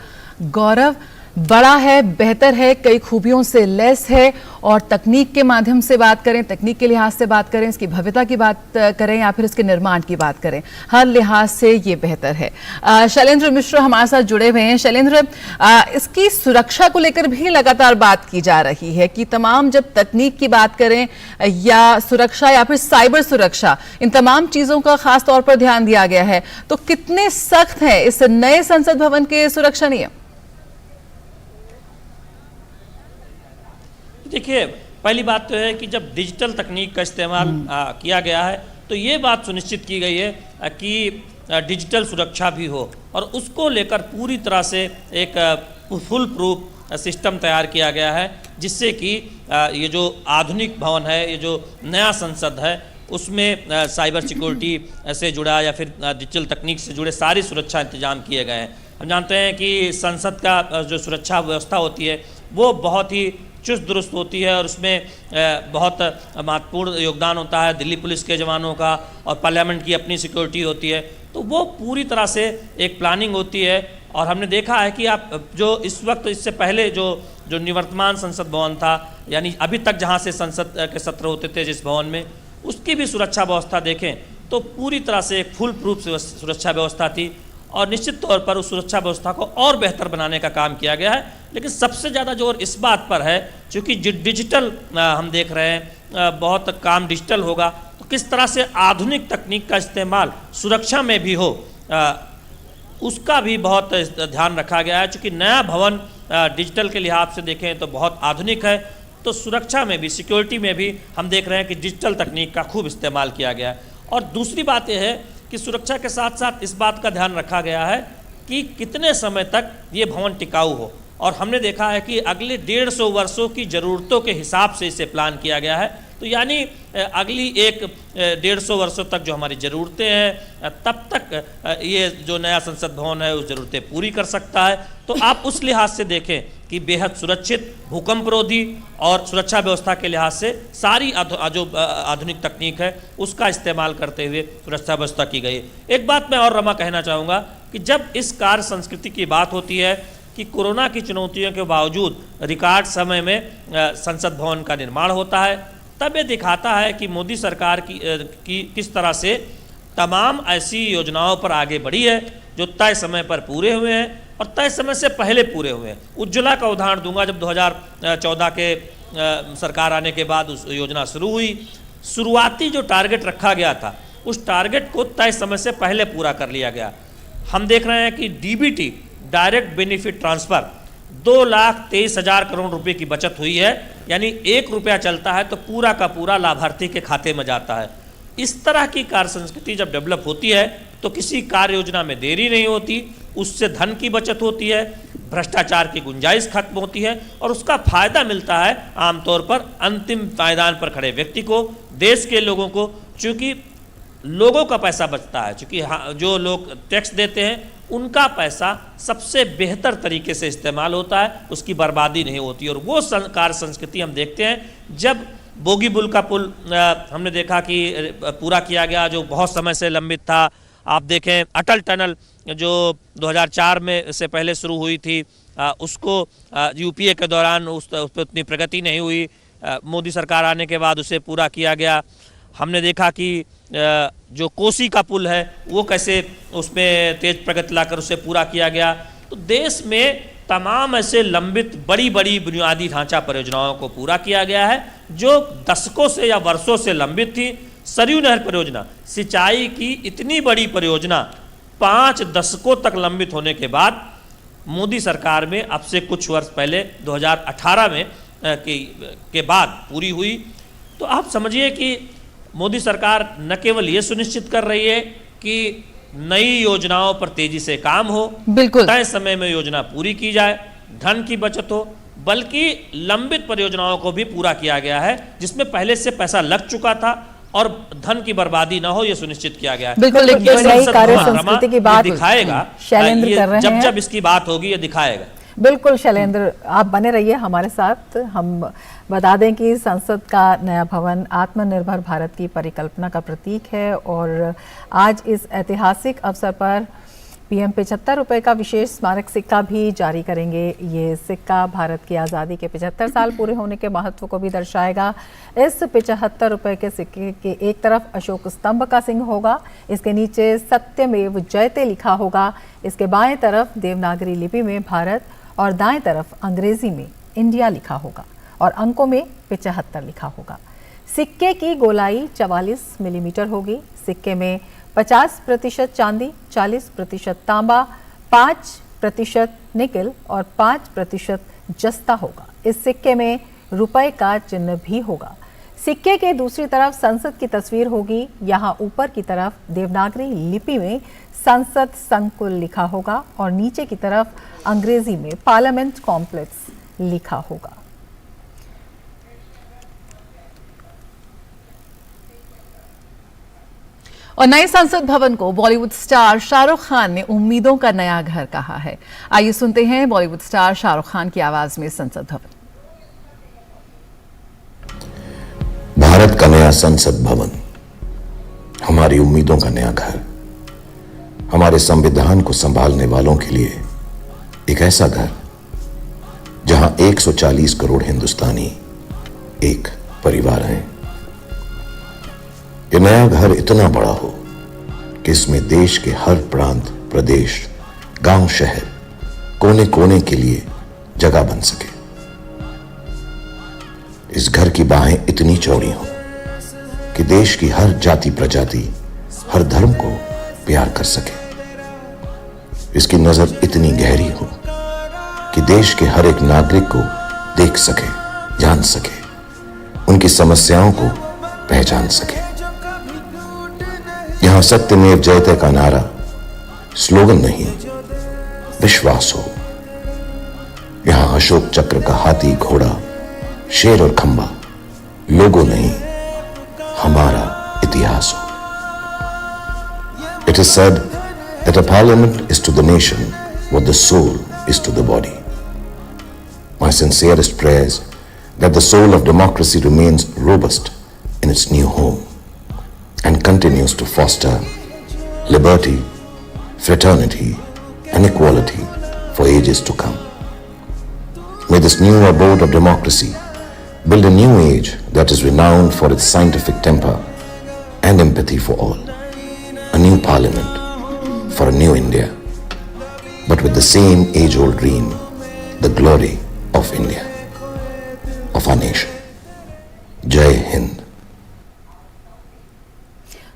गौरव बड़ा है, बेहतर है, कई खूबियों से लैस है और तकनीक के माध्यम से बात करें, तकनीक के लिहाज से बात करें, इसकी भव्यता की बात करें या फिर इसके निर्माण की बात करें, हर लिहाज से ये बेहतर है। शैलेंद्र मिश्र हमारे साथ जुड़े हुए हैं। शैलेंद्र, इसकी सुरक्षा को लेकर भी लगातार बात की जा रही है कि तमाम जब तकनीक की बात करें या सुरक्षा या फिर साइबर सुरक्षा, इन तमाम चीज़ों का खास तौर पर ध्यान दिया गया है, तो कितने सख्त हैं इस नए संसद भवन के सुरक्षा नियम? देखिए, पहली बात तो है कि जब डिजिटल तकनीक का इस्तेमाल किया गया है तो ये बात सुनिश्चित की गई है कि डिजिटल सुरक्षा भी हो और उसको लेकर पूरी तरह से एक फुल प्रूफ सिस्टम तैयार किया गया है, जिससे कि ये जो आधुनिक भवन है, ये जो नया संसद है, उसमें साइबर सिक्योरिटी से जुड़ा या फिर डिजिटल तकनीक से जुड़े सारी सुरक्षा इंतजाम किए गए हैं। हम जानते हैं कि संसद का जो सुरक्षा व्यवस्था होती है वो बहुत ही चुस्त दुरुस्त होती है और उसमें बहुत महत्वपूर्ण योगदान होता है दिल्ली पुलिस के जवानों का और पार्लियामेंट की अपनी सिक्योरिटी होती है, तो वो पूरी तरह से एक प्लानिंग होती है। और हमने देखा है कि आप जो इस वक्त, इससे पहले जो निवर्तमान संसद भवन था, यानी अभी तक जहाँ से संसद के सत्र होते थे जिस भवन में, उसकी भी सुरक्षा व्यवस्था देखें तो पूरी तरह से एक फुल प्रूफ सुरक्षा व्यवस्था थी और निश्चित तौर पर उस सुरक्षा व्यवस्था को और बेहतर बनाने का काम किया गया है। लेकिन सबसे ज़्यादा जोर इस बात पर है, क्योंकि डिजिटल हम देख रहे हैं, बहुत काम डिजिटल होगा, तो किस तरह से आधुनिक तकनीक का इस्तेमाल सुरक्षा में भी हो, उसका भी बहुत ध्यान रखा गया है। चूँकि नया भवन डिजिटल के लिहाज से देखें तो बहुत आधुनिक है, तो सुरक्षा में भी, सिक्योरिटी में भी हम देख रहे हैं कि डिजिटल तकनीक का खूब इस्तेमाल किया गया है। और दूसरी बात यह है कि सुरक्षा के साथ साथ इस बात का ध्यान रखा गया है कि कितने समय तक ये भवन टिकाऊ हो, और हमने देखा है कि अगले 150 वर्षों की ज़रूरतों के हिसाब से इसे प्लान किया गया है। तो यानी अगली 150 वर्षों तक जो हमारी ज़रूरतें हैं, तब तक ये जो नया संसद भवन है उस ज़रूरतें पूरी कर सकता है। तो आप उस लिहाज से देखें कि बेहद सुरक्षित, भूकंप रोधी और सुरक्षा व्यवस्था के लिहाज से सारी जो आधुनिक तकनीक है उसका इस्तेमाल करते हुए सुरक्षा व्यवस्था की गई है। एक बात मैं और रमा कहना चाहूँगा कि जब इस कार्य संस्कृति की बात होती है कि कोरोना की चुनौतियों के बावजूद रिकॉर्ड समय में संसद भवन का निर्माण होता है, तब ये दिखाता है कि मोदी सरकार की किस तरह से तमाम ऐसी योजनाओं पर आगे बढ़ी है जो तय समय पर पूरे हुए हैं और तय समय से पहले पूरे हुए हैं। उज्ज्वला का उदाहरण दूंगा, जब 2014 के सरकार आने के बाद उस योजना शुरू हुई, शुरुआती जो टारगेट रखा गया था उस टारगेट को तय समय से पहले पूरा कर लिया गया। हम देख रहे हैं कि DBT, direct benefit transfer, 2,23,000 crore रुपए की बचत हुई है, यानी 1 रुपया चलता है तो पूरा का पूरा लाभार्थी के खाते में जाता है। इस तरह की कार्य संस्कृति जब डेवलप होती है तो किसी कार्य योजना में देरी नहीं होती, उससे धन की बचत होती है, भ्रष्टाचार की गुंजाइश खत्म होती है और उसका फायदा मिलता है आमतौर पर अंतिम मैदान पर खड़े व्यक्ति को, देश के लोगों को, चूँकि लोगों का पैसा बचता है, चूँकि जो लोग टैक्स देते हैं उनका पैसा सबसे बेहतर तरीके से इस्तेमाल होता है, उसकी बर्बादी नहीं होती। और वो कार्य संस्कृति हम देखते हैं जब बोगीबुल का पुल हमने देखा कि पूरा किया गया, जो बहुत समय से लंबित था। आप देखें अटल टनल जो 2004 में से पहले शुरू हुई थी, उसको यूपीए के दौरान उस पर उतनी प्रगति नहीं हुई, मोदी सरकार आने के बाद उसे पूरा किया गया। हमने देखा कि जो कोसी का पुल है वो कैसे उसमें तेज प्रगति लाकर उसे पूरा किया गया। तो देश में तमाम ऐसे लंबित बड़ी बड़ी बुनियादी ढांचा परियोजनाओं को पूरा किया गया है जो दशकों से या वर्षों से लंबित थी। सरयू नहर परियोजना, सिंचाई की इतनी बड़ी परियोजना 5 दशकों तक लंबित होने के बाद मोदी सरकार में अब से कुछ वर्ष पहले 2018 में के बाद पूरी हुई। तो आप समझिए कि मोदी सरकार न केवल ये सुनिश्चित कर रही है कि नई योजनाओं पर तेजी से काम हो, बिल्कुल तय समय में योजना पूरी की जाए, धन की बचत हो, बल्कि लंबित परियोजनाओं को भी पूरा किया गया है, जिसमें पहले से पैसा लग चुका था और धन की बर्बादी ना हो, यह सुनिश्चित किया गया है। बिल्कुल, ये लेकिन संसद कार्य भवन, संस्कृति की ये बात दिखाएगा, शैलेंद्र ये कर रहे हैं। जब इसकी बात होगी ये दिखाएगा। बिल्कुल शैलेंद्र, आप बने रहिए हमारे साथ। हम बता दें कि संसद का नया भवन आत्मनिर्भर भारत की परिकल्पना का प्रतीक है और आज इस ऐतिहासिक अवसर पर पीएम 75 रुपए का विशेष स्मारक सिक्का भी जारी करेंगे। ये सिक्का भारत की आज़ादी के 75 साल पूरे होने के महत्व को भी दर्शाएगा। इस 75 रुपए के सिक्के के एक तरफ अशोक स्तंभ का सिंह होगा, इसके नीचे सत्यमेव जयते लिखा होगा, इसके बाएं तरफ देवनागरी लिपि में भारत और दाएं तरफ अंग्रेजी में इंडिया लिखा होगा और अंकों में 75 लिखा होगा। सिक्के की गोलाई 44 मिलीमीटर होगी। सिक्के में 50% चांदी, 40% तांबा, 5% निकल और 5% जस्ता होगा। इस सिक्के में रुपए का चिन्ह भी होगा। सिक्के के दूसरी तरफ संसद की तस्वीर होगी। यहाँ ऊपर की तरफ देवनागरी लिपि में संसद संकुल लिखा होगा और नीचे की तरफ अंग्रेजी में पार्लियामेंट कॉम्प्लेक्स लिखा होगा। और नए संसद भवन को बॉलीवुड स्टार शाहरुख खान ने उम्मीदों का नया घर कहा है। आइए सुनते हैं बॉलीवुड स्टार शाहरुख खान की आवाज में संसद भवन। भारत का नया संसद भवन हमारी उम्मीदों का नया घर, हमारे संविधान को संभालने वालों के लिए एक ऐसा घर जहां 140 करोड़ हिंदुस्तानी एक परिवार हैं। यह नया घर इतना बड़ा हो कि इसमें देश के हर प्रांत, प्रदेश, गांव, शहर, कोने कोने के लिए जगह बन सके। इस घर की बाहें इतनी चौड़ी हो कि देश की हर जाति प्रजाति, हर धर्म को प्यार कर सके। इसकी नजर इतनी गहरी हो कि देश के हर एक नागरिक को देख सके, जान सके, उनकी समस्याओं को पहचान सके। यहां सत्यमेव जयते का नारा स्लोगन नहीं, विश्वास हो। यहां अशोक चक्र का हाथी, घोड़ा, शेर और खंबा लोगो नहीं, हमारा इतिहास हो। It is said that a parliament is to the nation what the soul is to the body. My sincerest prayers that the soul of democracy remains robust in its new home and continues to foster liberty, fraternity, and equality for ages to come. May this new abode of democracy build a new age that is renowned for its scientific temper and empathy for all. A new parliament for a new India, but with the same age-old dream, the glory of India, of our nation. Jai Hind.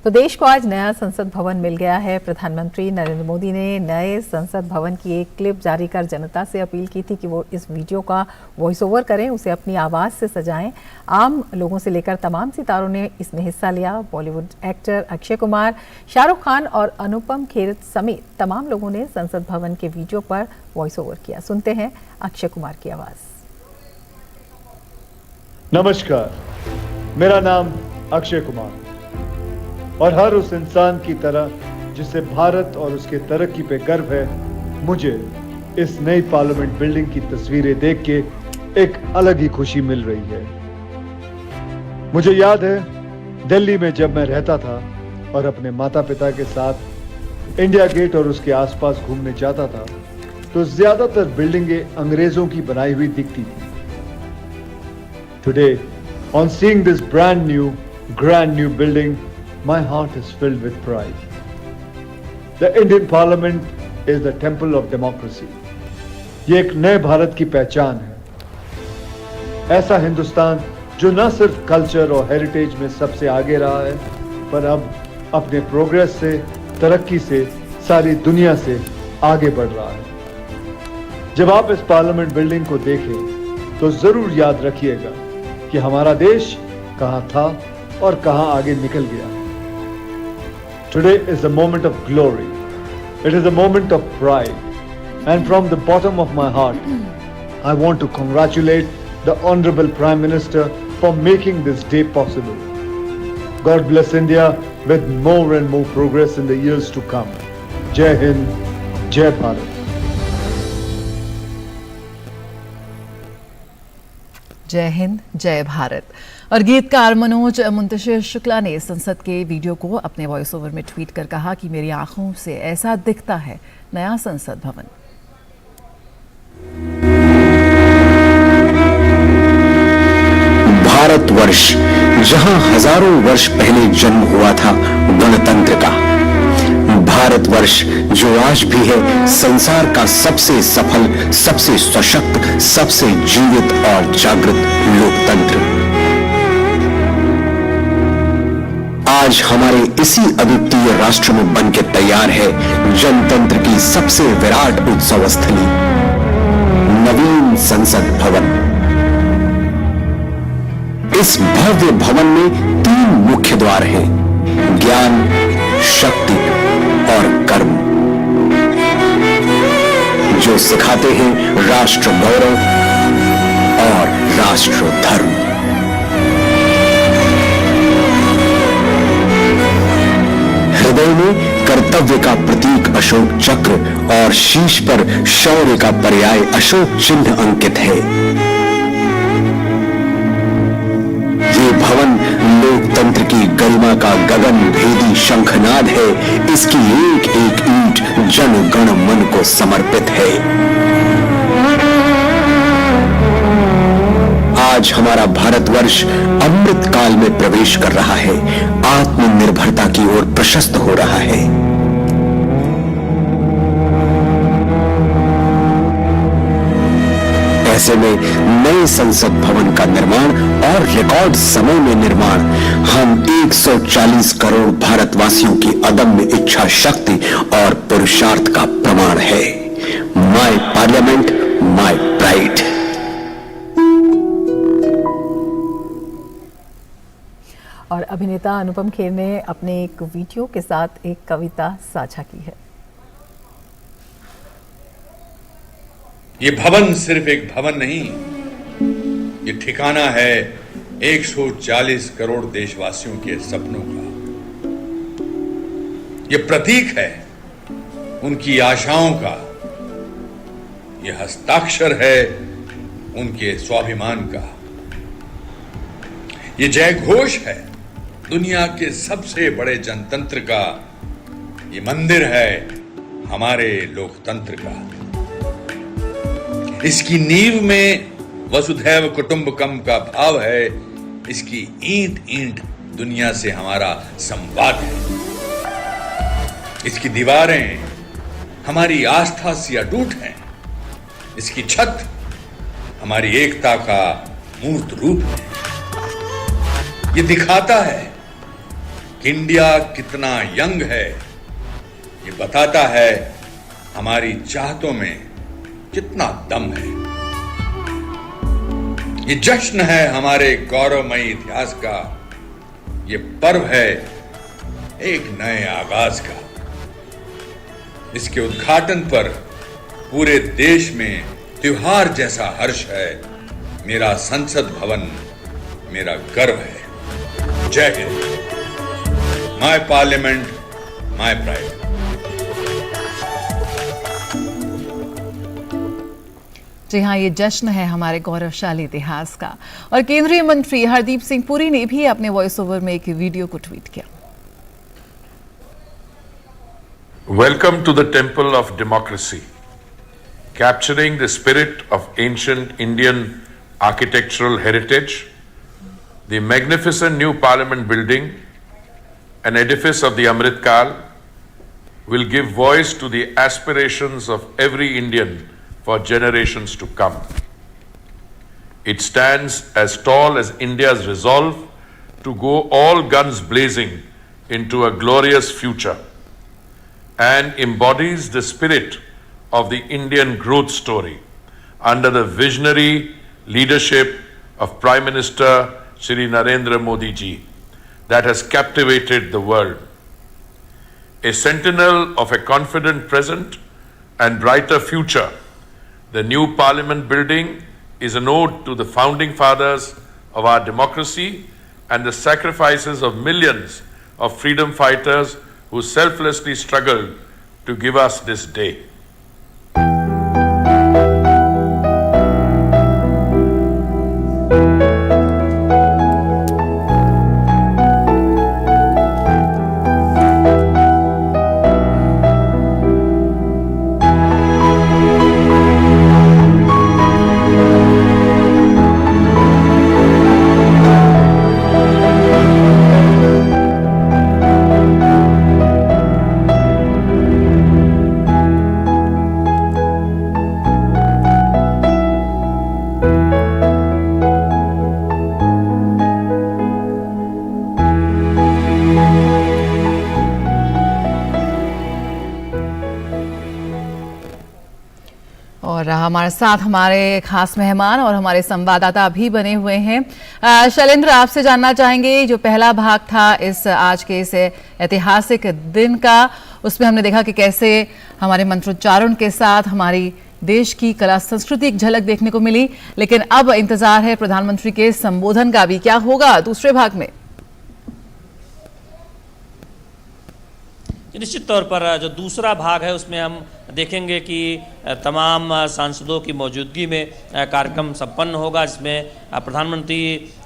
तो देश को आज नया संसद भवन मिल गया है। प्रधानमंत्री नरेंद्र मोदी ने नए संसद भवन की एक क्लिप जारी कर जनता से अपील की थी कि वो इस वीडियो का वॉइस ओवर करें, उसे अपनी आवाज़ से सजाएं। आम लोगों से लेकर तमाम सितारों ने इसमें हिस्सा लिया। बॉलीवुड एक्टर अक्षय कुमार, शाहरुख खान और अनुपम खेर समेत तमाम लोगों ने संसद भवन के वीडियो पर वॉइस ओवर किया। सुनते हैं अक्षय कुमार की आवाज़। नमस्कार, मेरा नाम अक्षय कुमार और हर उस इंसान की तरह जिसे भारत और उसके तरक्की पे गर्व है, मुझे इस नई पार्लियामेंट बिल्डिंग की तस्वीरें देख के एक अलग ही खुशी मिल रही है। मुझे याद है दिल्ली में जब मैं रहता था और अपने माता पिता के साथ इंडिया गेट और उसके आसपास घूमने जाता था, तो ज्यादातर बिल्डिंगें अंग्रेजों की बनाई हुई दिखती थी। Today, on seeing this brand new building, my heart is filled with pride. The Indian Parliament is the temple of democracy. ये एक नए भारत की पहचान है। ऐसा हिंदुस्तान जो न सिर्फ कल्चर और हेरिटेज में सबसे आगे रहा है, पर अब अपने प्रोग्रेस से, तरक्की से सारी दुनिया से आगे बढ़ रहा है। जब आप इस पार्लियामेंट बिल्डिंग को देखें तो जरूर याद रखिएगा कि हमारा देश कहां था और कहां आगे निकल गया। Today is a moment of glory. It is a moment of pride. And from the bottom of my heart, I want to congratulate the Honorable Prime Minister for making this day possible. God bless India with more and more progress in the years to come. Jai Hind, Jai Bharat. जय हिंद जय भारत। और गीतकार मनोज मुंतशिर शुक्ला ने संसद के video को अपने voice over में ट्वीट कर कहा कि मेरी आंखों से ऐसा दिखता है नया संसद भवन। भारतवर्ष जहां हजारों वर्ष पहले जन्म हुआ था गणतंत्र का, भारतवर्ष जो आज भी है संसार का सबसे सफल, सबसे सशक्त, सबसे जीवित और जागृत लोकतंत्र। आज हमारे इसी अद्वितीय राष्ट्र में बनके तैयार है जनतंत्र की सबसे विराट उत्सव स्थली नवीन संसद भवन। इस भव्य भवन में 3 मुख्य द्वार हैं, ज्ञान, शक्ति और कर्म, जो सिखाते हैं राष्ट्र गौरव और राष्ट्र धर्म। हृदय में कर्तव्य का प्रतीक अशोक चक्र और शीश पर शौर्य का पर्याय अशोक चिन्ह अंकित है। ये भवन लोकतंत्र की गरिमा का गगन भेदी शंखनाद है। इसकी एक एक ईंट जन गण मन को समर्पित है। आज हमारा भारतवर्ष अमृत काल में प्रवेश कर रहा है, आत्मनिर्भरता की ओर प्रशस्त हो रहा है। ऐसे में नए संसद भवन का निर्माण और रिकॉर्ड समय में निर्माण हम 140 करोड़ भारतवासियों की अदम्य इच्छा शक्ति और पुरुषार्थ का प्रमाण है। My parliament, my pride. और अभिनेता अनुपम खेर ने अपने एक वीडियो के साथ एक कविता साझा की है। ये भवन सिर्फ एक भवन नहीं, ये ठिकाना है 140 करोड़ देशवासियों के सपनों का। ये प्रतीक है उनकी आशाओं का, ये हस्ताक्षर है उनके स्वाभिमान का, ये जय घोष है दुनिया के सबसे बड़े जनतंत्र का, ये मंदिर है हमारे लोकतंत्र का। इसकी नींव में वसुधैव कुटुंबकम का भाव है, इसकी ईंट ईंट दुनिया से हमारा संवाद है। इसकी दीवारें हमारी आस्था से अटूट हैं, इसकी छत हमारी एकता का मूर्त रूप है। ये दिखाता है कि इंडिया कितना यंग है, ये बताता है हमारी चाहतों में कितना दम है। ये जश्न है हमारे गौरवमयी इतिहास का, ये पर्व है एक नए आगाज का। इसके उद्घाटन पर पूरे देश में त्योहार जैसा हर्ष है। मेरा संसद भवन मेरा गर्व है। जय हिंद। My parliament, my pride. जी हाँ, ये जश्न है हमारे गौरवशाली इतिहास का। और केंद्रीय मंत्री हरदीप सिंह पुरी ने भी अपने वॉइस ओवर में एक वीडियो को ट्वीट किया। Welcome to the Temple of Democracy, capturing the spirit of ancient Indian architectural heritage. The magnificent new Parliament building, an edifice of the Amrit Kal, will give voice to the aspirations of every Indian for generations to come. It stands as tall as India's resolve to go all guns blazing into a glorious future and embodies the spirit of the Indian growth story under the visionary leadership of Prime Minister Shri Narendra Modi ji that has captivated the world. A sentinel of a confident present and brighter future The new parliament building is an ode to the founding fathers of our democracy and the sacrifices of millions of freedom fighters who selflessly struggled to give us this day. और हमारे साथ हमारे खास मेहमान और हमारे संवाददाता भी बने हुए हैं। शैलेंद्र, आपसे जानना चाहेंगे, जो पहला भाग था इस आज के इस ऐतिहासिक दिन का, उसमें हमने देखा कि कैसे हमारे मंत्रोच्चारण के साथ हमारी देश की कला संस्कृति एक झलक देखने को मिली, लेकिन अब इंतजार है प्रधानमंत्री के संबोधन का भी। क्या होगा दूसरे भाग में? निश्चित तौर पर जो दूसरा भाग है उसमें हम देखेंगे कि तमाम सांसदों की मौजूदगी में कार्यक्रम संपन्न होगा, जिसमें प्रधानमंत्री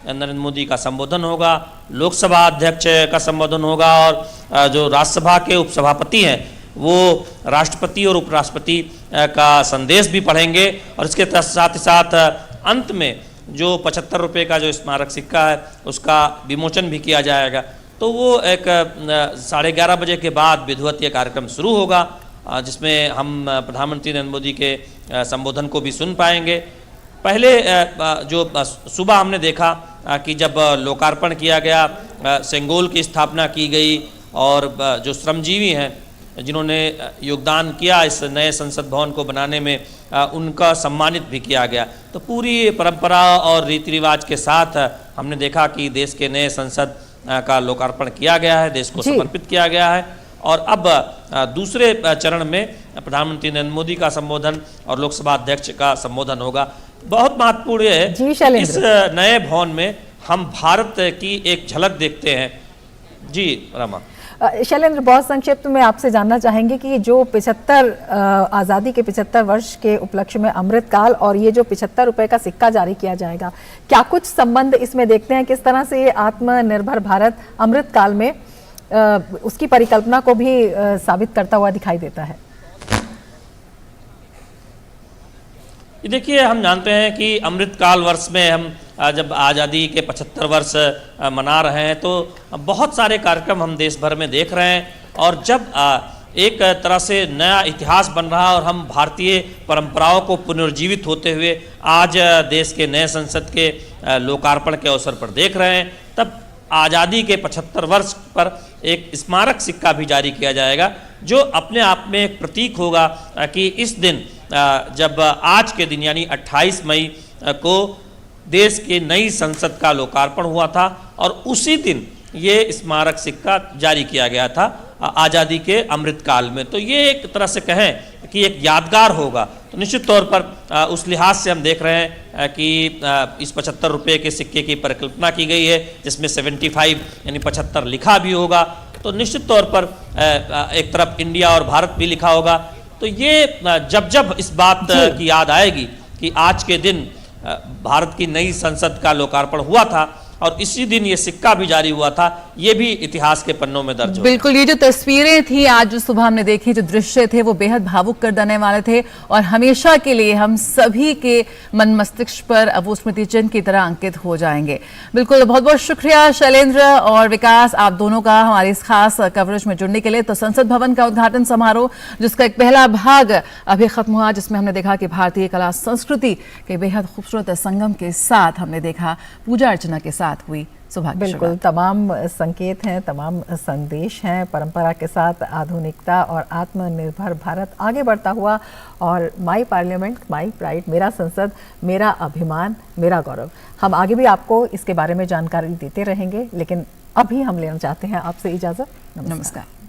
नरेंद्र मोदी का संबोधन होगा, लोकसभा अध्यक्ष का संबोधन होगा और जो राज्यसभा के उपसभापति हैं वो राष्ट्रपति और उपराष्ट्रपति का संदेश भी पढ़ेंगे। और इसके साथ ही साथ अंत में जो 75 रुपये का जो स्मारक सिक्का है उसका विमोचन भी किया जाएगा। तो वो एक 11:30 बजे के बाद विधिवत ये कार्यक्रम शुरू होगा, जिसमें हम प्रधानमंत्री नरेंद्र मोदी के संबोधन को भी सुन पाएंगे। पहले जो सुबह हमने देखा कि जब लोकार्पण किया गया, सेंगोल की स्थापना की गई और जो श्रमजीवी हैं जिन्होंने योगदान किया इस नए संसद भवन को बनाने में, उनका सम्मानित भी किया गया। तो पूरी परंपरा और रीति रिवाज के साथ हमने देखा कि देश के नए संसद का लोकार्पण किया गया है, देश को समर्पित किया गया है। और अब दूसरे चरण में प्रधानमंत्री नरेंद्र मोदी का संबोधन और लोकसभा अध्यक्ष का संबोधन होगा। बहुत महत्वपूर्ण है इस नए भवन में हम भारत की एक झलक देखते हैं। जी रमा। शैलेंद्र, बहुत संक्षिप्त में आपसे जानना चाहेंगे कि जो 75 आज़ादी के 75 वर्ष के उपलक्ष्य में अमृतकाल और ये जो 75 रुपए का सिक्का जारी किया जाएगा, क्या कुछ संबंध इसमें देखते हैं? किस तरह से ये आत्मनिर्भर भारत अमृतकाल में उसकी परिकल्पना को भी साबित करता हुआ दिखाई देता है? देखिए, हम जानते हैं कि अमृतकाल वर्ष में हम जब आज़ादी के 75 वर्ष मना रहे हैं तो बहुत सारे कार्यक्रम हम देश भर में देख रहे हैं। और जब एक तरह से नया इतिहास बन रहा है और हम भारतीय परंपराओं को पुनर्जीवित होते हुए आज देश के नए संसद के लोकार्पण के अवसर पर देख रहे हैं, तब आज़ादी के 75 वर्ष पर एक स्मारक सिक्का भी जारी किया जाएगा, जो अपने आप में एक प्रतीक होगा कि इस दिन जब आज के दिन यानी 28 मई को देश के नई संसद का लोकार्पण हुआ था और उसी दिन ये स्मारक सिक्का जारी किया गया था आज़ादी के अमृतकाल में। तो ये एक तरह से कहें कि एक यादगार होगा। तो निश्चित तौर पर उस लिहाज से हम देख रहे हैं कि इस 75 रुपये के सिक्के की परिकल्पना की गई है, जिसमें 75 यानी 75 लिखा भी होगा। तो निश्चित तौर पर एक तरफ इंडिया और भारत भी लिखा होगा। तो ये जब जब इस बात की याद आएगी कि आज के दिन भारत की नई संसद का लोकार्पण हुआ था और इसी दिन ये सिक्का भी जारी हुआ था, ये भी इतिहास के पन्नों में दर्ज होगा। बिल्कुल, ये जो तस्वीरें थी आज जो सुबह हमने देखी, जो दृश्य थे वो बेहद भावुक कर देने वाले थे और हमेशा के लिए हम सभी के मन मस्तिष्क पर अब वो स्मृति चिन्ह की तरह अंकित हो जाएंगे। बिल्कुल, बहुत बहुत शुक्रिया शैलेंद्र और विकास, आप दोनों का हमारे इस खास कवरेज में जुड़ने के लिए। तो संसद भवन का उद्घाटन समारोह, जिसका एक पहला भाग अभी खत्म हुआ, जिसमें हमने देखा कि भारतीय कला संस्कृति के बेहद खूबसूरत संगम के साथ हमने देखा पूजा अर्चना के साथ हुई सुबह। बिल्कुल, तमाम संकेत हैं, तमाम संदेश हैं, परंपरा के साथ आधुनिकता और आत्मनिर्भर भारत आगे बढ़ता हुआ। और माई पार्लियामेंट माई प्राइड, मेरा संसद मेरा अभिमान मेरा गौरव। हम आगे भी आपको इसके बारे में जानकारी देते रहेंगे, लेकिन अभी हम लेना चाहते हैं आपसे इजाजत। नमस्कार।